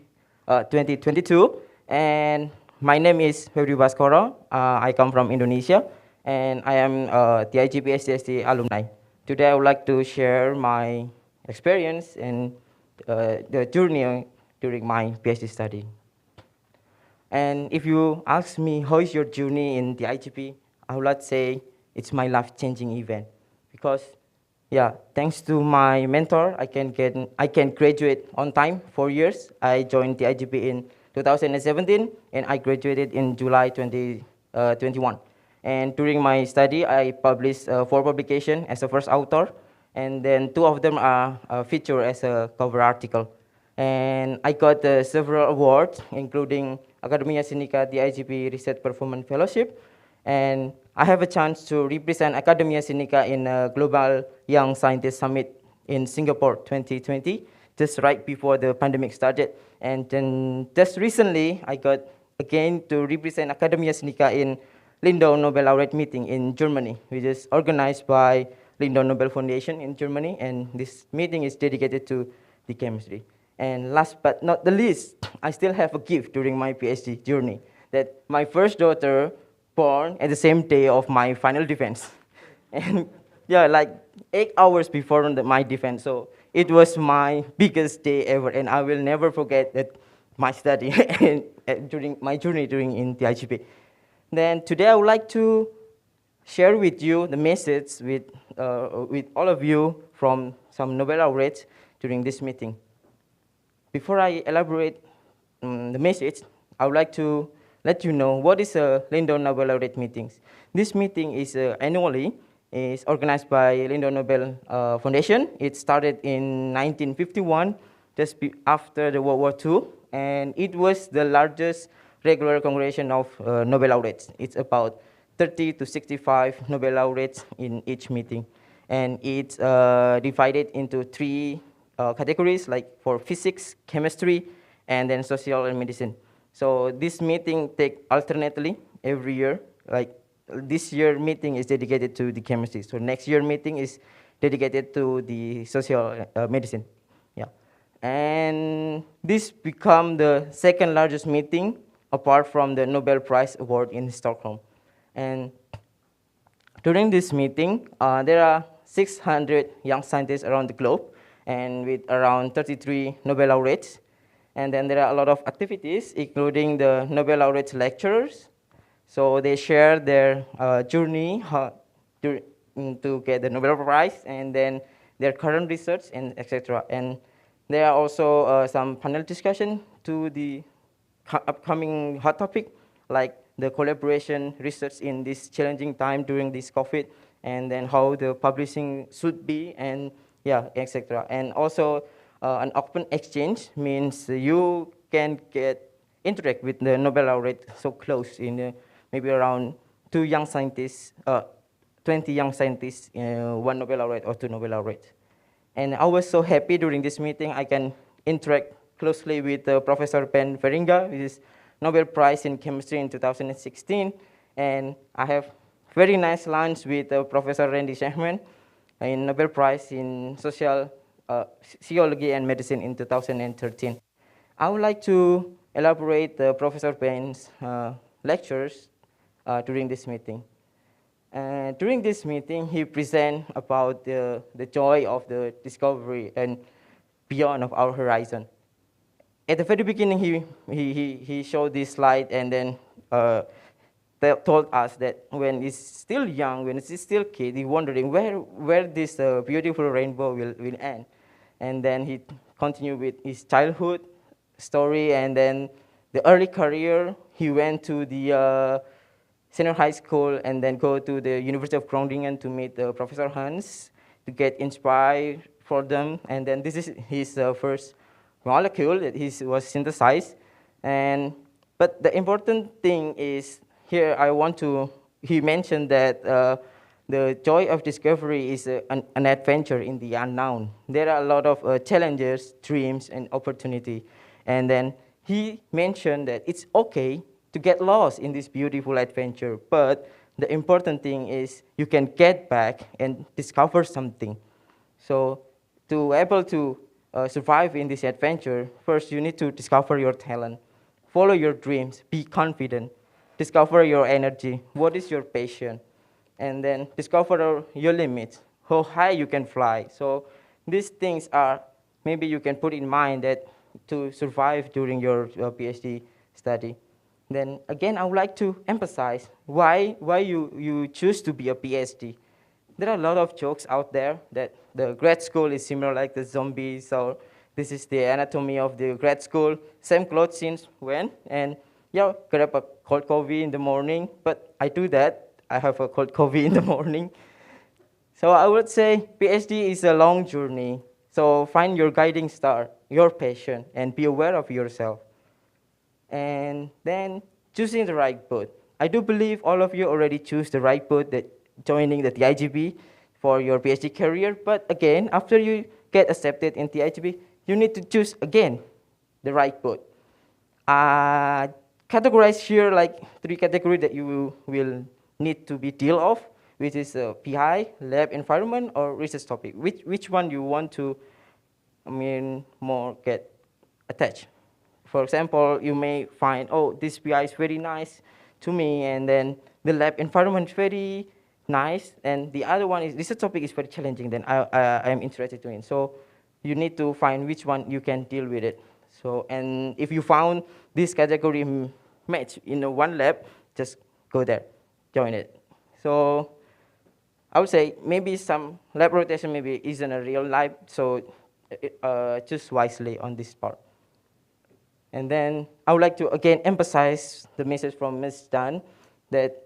And my name is Febri Baskoro. I come from Indonesia, and I am the IGP STST alumni. Today, I would like to share my experience and the journey during my PhD study. And if you ask me how is your journey in the IGP, I would like to say it's my life-changing event. Because, yeah, thanks to my mentor, I can graduate on time, 4 years. I joined the IGP in 2017, and I graduated in July 2021. And during my study, I published 4 publications as a first author, and then 2 of them are featured as a cover article. And I got several awards, including Academia Sinica TIGP Research Performance Fellowship, and I have a chance to represent Academia Sinica in a Global Young Scientist Summit in Singapore 2020, just right before the pandemic started. And then just recently, I got again to represent Academia Sinica in Lindau Nobel Laureate meeting in Germany, which is organized by Lindau Nobel Foundation in Germany, and this meeting is dedicated to the chemistry. And last but not the least, I still have a gift during my PhD journey, that my first daughter born at the same day of my final defense. And yeah, like 8 hours before my defense. So it was my biggest day ever, and I will never forget that my study and during my journey in the IGP. Then today I would like to share with you the message with all of you from some Nobel laureates during this meeting. Before I elaborate the message, I would like to let you know what is a Lindau Nobel Laureate meetings. This meeting is annually is organized by Lindau Nobel Foundation. It started in 1951, just after the World War II, and it was the largest regular congregation of Nobel laureates. It's about 30 to 65 Nobel laureates in each meeting, and it's divided into 3 categories, like for physics, chemistry, and then social and medicine. So this meeting take alternately every year. Like this year meeting is dedicated to the chemistry. So next year meeting is dedicated to the social medicine. Yeah, and this become the second largest meeting apart from the Nobel Prize Award in Stockholm. And during this meeting, there are 600 young scientists around the globe, and with around 33 Nobel laureates. And then there are a lot of activities, including the Nobel laureates lecturers. So they share their journey to get the Nobel Prize, and then their current research, and etc. And there are also some panel discussion to the upcoming hot topic, like the collaboration research in this challenging time during this COVID, and then how the publishing should be, and yeah, etc. And also an open exchange means you can interact with the Nobel laureate so close in maybe around 2 young scientists, 20 young scientists, 1 Nobel laureate or 2 Nobel laureates. And I was so happy during this meeting I can interact closely with Professor Ben Feringa, which is Nobel Prize in Chemistry in 2016. And I have very nice lunch with Professor Randy Shachman in Nobel Prize in Sociology and Medicine in 2013. I would like to elaborate Professor Ben's lectures during this meeting. During this meeting, he present about the joy of the discovery and beyond of our horizon. At the very beginning, he showed this slide, and then told us that when he's still young, when he's still kid, he's wondering where this beautiful rainbow will end. And then he continued with his childhood story, and then the early career. He went to the senior high school, and then go to the University of Groningen to meet Professor Hans to get inspired for them. And then this is his first molecule that was synthesized. But the important thing is here he mentioned that the joy of discovery is an adventure in the unknown. There are a lot of challenges, dreams, and opportunity. And then he mentioned that it's okay to get lost in this beautiful adventure, but the important thing is you can get back and discover something. So to be able to survive in this adventure, first you need to discover your talent, follow your dreams, be confident, discover your energy, what is your passion, and then discover your limits, how high you can fly. So these things are, maybe you can put in mind that to survive during your PhD study. Then again, I would like to emphasize why you choose to be a PhD. There are a lot of jokes out there that the grad school is similar like the zombies, or this is the anatomy of the grad school, same clothes since when, and yeah, grab a cold coffee in the morning, but I do that. I have a cold coffee in the morning. So I would say PhD is a long journey. So find your guiding star, your passion, and be aware of yourself. and then choosing the right boat. I do believe all of you already choose the right boat, that joining the TIGP for your PhD career. But again, after you get accepted in TIGP, you need to choose again the right boat. Categorize here like 3 categories that you will need to be deal of, which is PI, lab environment, or research topic. Which one you want to, more get attached. For example, you may find, oh, this PI is very nice to me, and then the lab environment is very nice, and the other one is research topic is very challenging, then I am interested in. So you need to find which one you can deal with it. So, and if you found this category match in one lab, just go there, join it. So I would say maybe some lab rotation maybe isn't a real life, so choose wisely on this part. And then I would like to again emphasize the message from Ms. Dan, that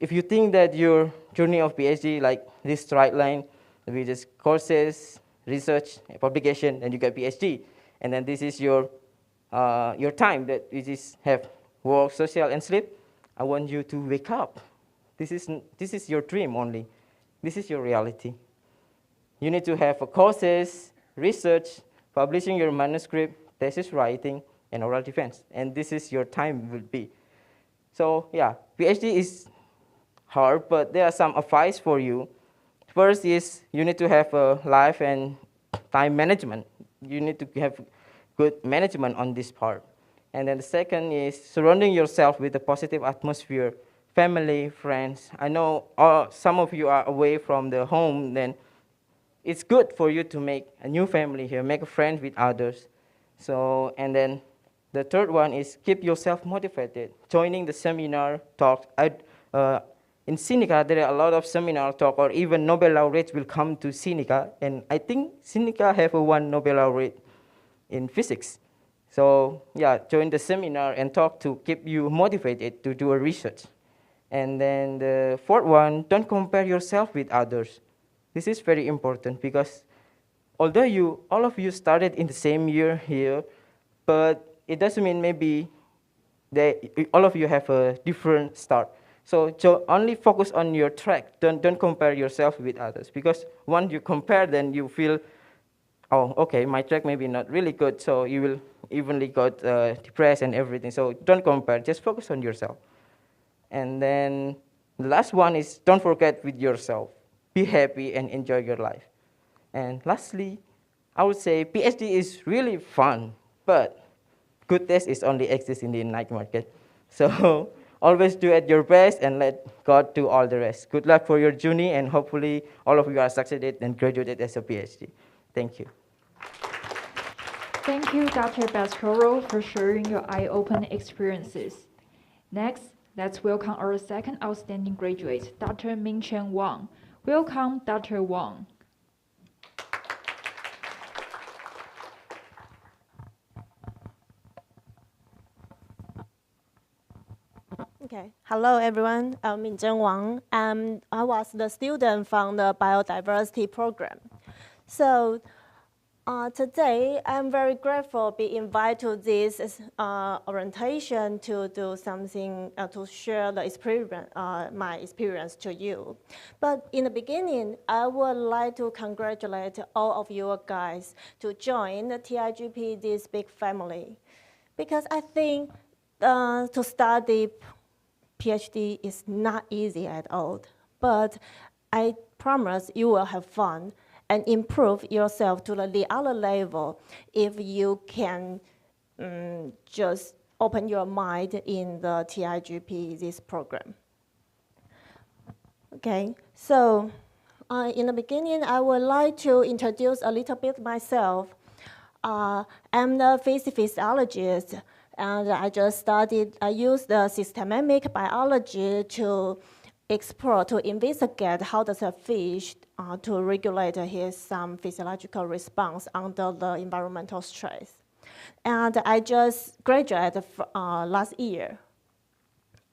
if you think that your journey of PhD, like this straight line, with just courses, research, publication, and you get PhD, and then this is your time that you just have work, social, and sleep, I want you to wake up. This is your dream only. This is your reality. You need to have courses, research, publishing your manuscript, thesis writing, and oral defense. And this is your time will be. So yeah, PhD is hard, but there are some advice for you. First is you need to have a life and time management. You need to have good management on this part. And then the second is surrounding yourself with a positive atmosphere, family, friends. I know some of you are away from the home, then it's good for you to make a new family here, make a friend with others. So, and then the third one is keep yourself motivated. Joining the seminar, talks. In Seneca, there are a lot of seminar talk, or even Nobel laureates will come to Seneca. And I think Seneca have one Nobel laureate in physics. So yeah, join the seminar and talk to keep you motivated to do a research. And then the fourth one, don't compare yourself with others. This is very important because although all of you started in the same year here, but it doesn't mean maybe all of you have a different start. So only focus on your track. Don't compare yourself with others, because once you compare, then you feel, oh, okay, my track may be not really good, so you will evenly got depressed and everything. So don't compare, just focus on yourself. And then the last one is don't forget with yourself. Be happy and enjoy your life. And lastly, I would say PhD is really fun, but good test is only exists in the night market. So always do at your best and let God do all the rest. Good luck for your journey, and hopefully all of you are succeeded and graduated as a PhD. Thank you. Thank you, Dr. Bascoro, for sharing your eye-opening experiences. Next, let's welcome our second outstanding graduate, Dr. Ming Chen Wong. Welcome, Dr. Wong. Okay. Hello, everyone. I'm Ming Wong. I was the student from the biodiversity program. So today, I'm very grateful to be invited to this orientation to do something, to share the experience, my experience to you. But in the beginning, I would like to congratulate all of you guys to join the TIGP, this big family. Because I think to study PhD is not easy at all, but I promise you will have fun and improve yourself to the other level if you can just open your mind in the TIGP, this program. Okay, so in the beginning, I would like to introduce a little bit myself. I'm the physiologist, and I used the systematic biology to explore, to investigate how does a fish to regulate his physiological response under the environmental stress. And I just graduated last year.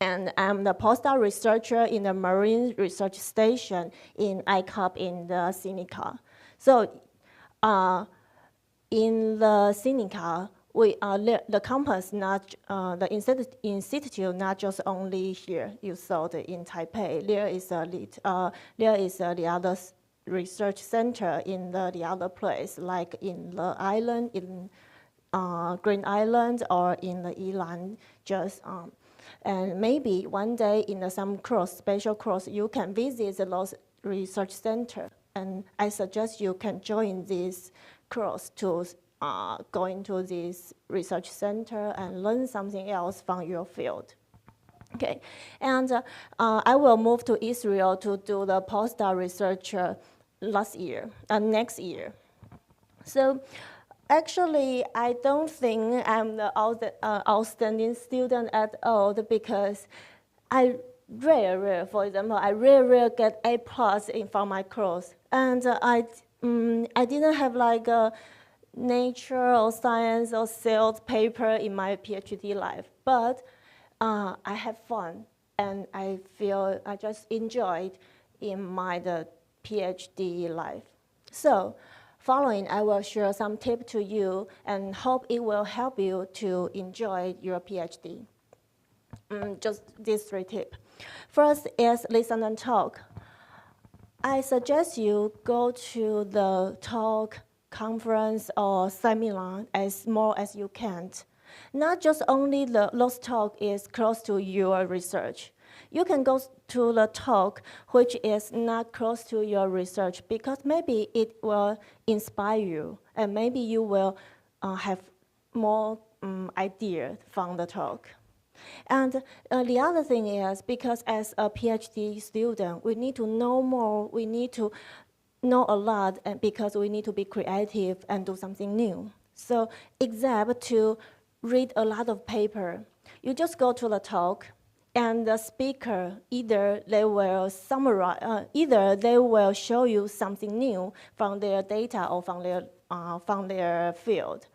And I'm the postdoc researcher in the Marine Research Station in ICOP in the Seneca. So in the Seneca, the campus, the institute, not just only here. You saw in Taipei. There is the other research center in the other place, like in the island, in Green Island, or in the Yilan. And maybe one day in some special course, you can visit those research center. And I suggest you can join this course to go into this research center and learn something else from your field. Okay, and I will move to Israel to do the postdoc research next year. So actually, I don't think I'm the outstanding student at all, because I for example, I rarely get A+ from my course, and I didn't have like a nature or science or sales paper in my PhD life, but I have fun, and I feel I just enjoyed in the PhD life. So, following, I will share some tips to you and hope it will help you to enjoy your PhD. Just these 3 tips. First is listen and talk. I suggest you go to the talk, conference, or seminar as more as you can. Not just only those talk is close to your research. You can go to the talk which is not close to your research, because maybe it will inspire you, and maybe you will have more ideas from the talk. And the other thing is, because as a PhD student, we need to know more, we need to know a lot, and because we need to be creative and do something new. So except to read a lot of paper, you just go to the talk, and the speaker, either they will summarize, either they will show you something new from their data or from their field,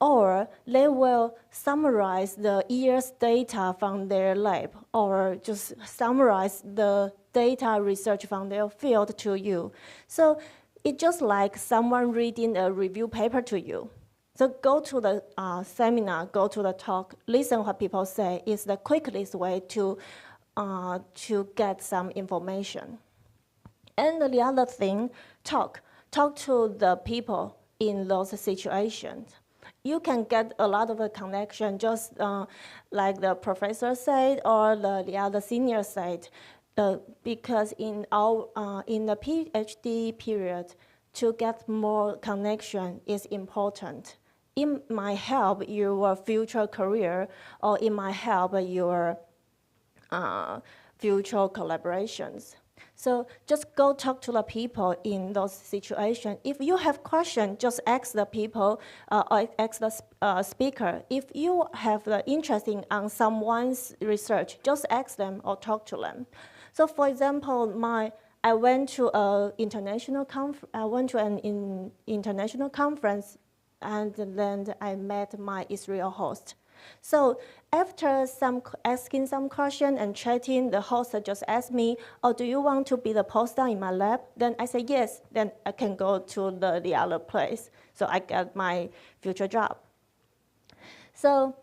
or they will summarize the year's data from their lab, or just summarize the data research from their field to you. So it's just like someone reading a review paper to you. So go to the seminar, go to the talk, listen what people say is the quickest way to get some information. And the other thing, talk to the people in those situations. You can get a lot of a connection, just like the professor said or the other senior said, because in the PhD period, to get more connection is important. It might help your future career, or it might help your future collaborations. So just go talk to the people in those situations. If you have questions, just ask the people, or ask the speaker. If you have the interest on someone's research, just ask them or talk to them. So for example, I went to an international conference, and then I met my Israel host. So after asking some question and chatting, the host just asked me, "Oh, do you want to be the postdoc in my lab?" Then I said yes. Then I can go to the other place. So I got my future job. So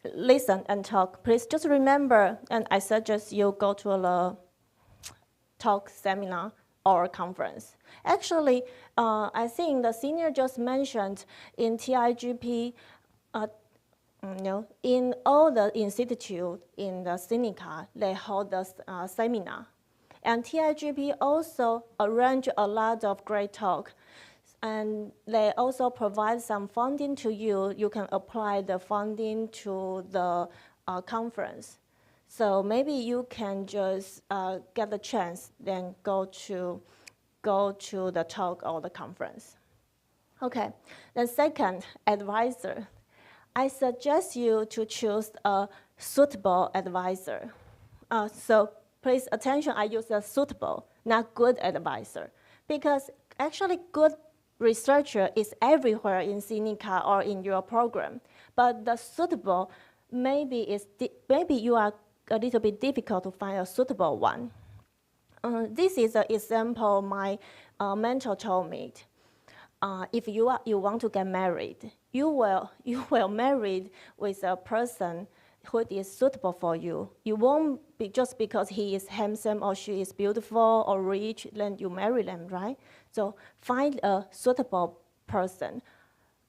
listen and talk. Please just remember, and I suggest you go to a talk, seminar, or conference. Actually, I think the senior just mentioned in TIGP, in all the institute in the Seneca, they hold the seminar. And TIGP also arrange a lot of great talk. And they also provide some funding to you. You can apply the funding to the conference. So maybe you can just get the chance, then go to the talk or the conference. Okay, the second, advisor. I suggest you to choose a suitable advisor. So please attention, I use a suitable, not good advisor, because actually good researcher is everywhere in Seneca or in your program, but the suitable maybe you are a little bit difficult to find a suitable one. This is an example my mentor told me. if you want to get married, you will marry with a person who is suitable for you. You won't be just because he is handsome or she is beautiful or rich, then you marry them, right? So find a suitable person.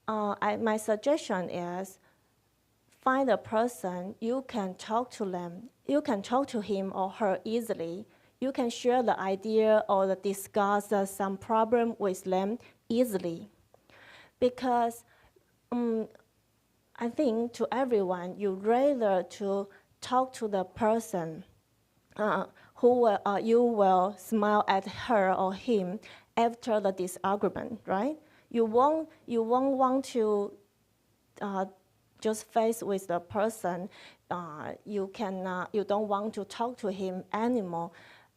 My suggestion is find a person you can talk to them. You can talk to him or her easily. You can share the idea or discuss some problem with them easily. Because I think to everyone, you rather to talk to the person you will smile at her or him after the disagreement, right? You won't want to just face with the person. You don't want to talk to him anymore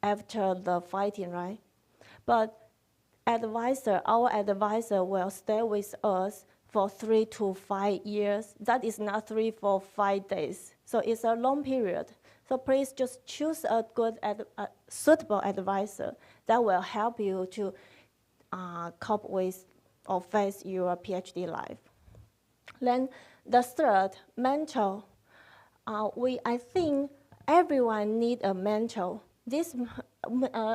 after the fighting, right? But our advisor will stay with us for 3 to 5 years. That is not 3 or 5 days. So it's a long period. So please just choose a good, suitable advisor that will help you to cope with or face your PhD life. Then the third, mentor. I think everyone need a mentor.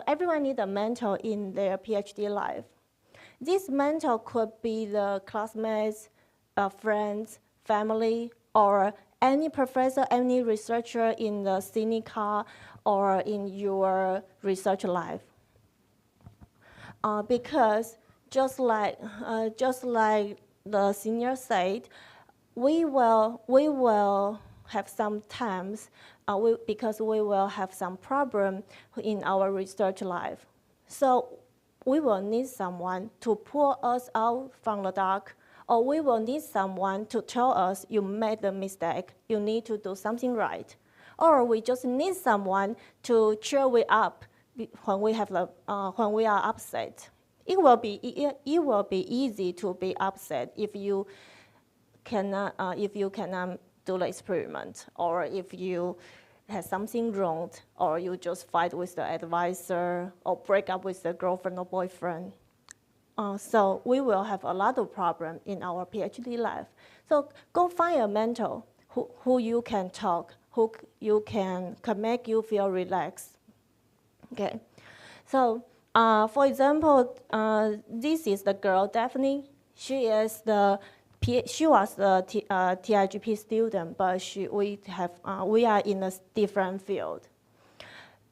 Everyone need a mentor in their PhD life. This mentor could be the classmates, friends, family, or any professor, any researcher in the Seneca or in your research life. Because just like the senior said, we will have some times because we will have some problem in our research life. So we will need someone to pull us out from the dark, or we will need someone to tell us you made a mistake, you need to do something right. Or we just need someone to cheer we up when we are upset. It will be easy to be upset if you cannot do the experiment, or if you have something wrong, or you just fight with the advisor, or break up with the girlfriend or boyfriend. So we will have a lot of problems in our PhD life. So go find a mentor who you can talk, who you can make you feel relaxed. Okay, so for example, this is the girl Daphne. She was the TIGP student, but we are in a different field.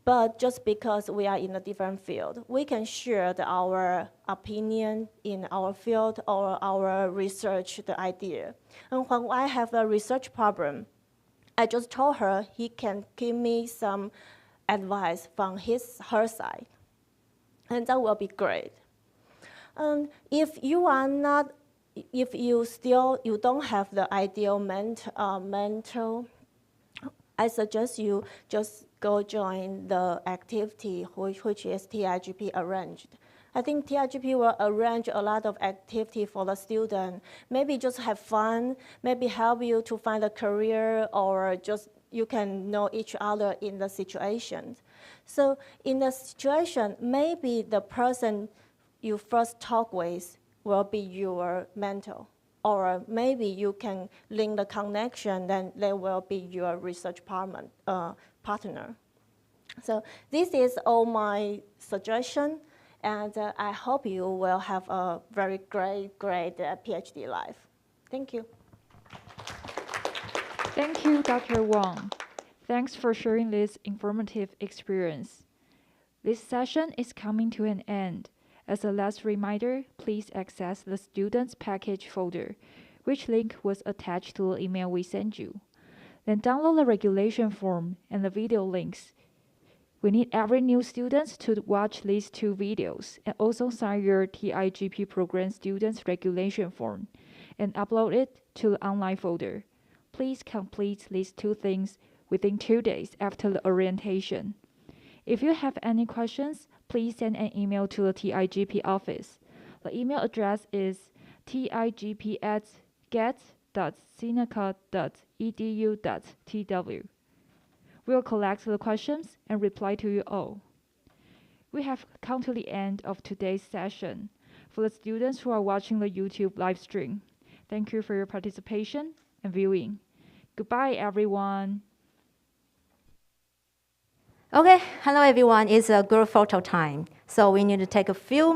But just because we are in a different field, we can share our opinion in our field or our research, the idea. And when I have a research problem, I just told her he can give me some advice from her side. And that will be great. If you don't have the ideal mentor, I suggest you just go join the activity which is TIGP arranged. I think TIGP will arrange a lot of activity for the student. Maybe just have fun, maybe help you to find a career, or just you can know each other in the situations. So in the situation, maybe the person you first talk with will be your mentor. Or maybe you can link the connection, then they will be your research partner. So this is all my suggestion, and I hope you will have a very great PhD life. Thank you. Thank you, Dr. Wong. Thanks for sharing this informative experience. This session is coming to an end. As a last reminder, please access the Students Package folder, which link was attached to the email we sent you. Then download the regulation form and the video links. We need every new student to watch these 2 videos and also sign your TIGP program students regulation form and upload it to the online folder. Please complete these 2 things within 2 days after the orientation. If you have any questions, please send an email to the TIGP office. The email address is tigp@get.seneca.edu.tw. We'll collect the questions and reply to you all. We have come to the end of today's session. For the students who are watching the YouTube live stream, thank you for your participation and viewing. Goodbye, everyone. Okay, hello everyone. It's a group photo time. So we need to take a few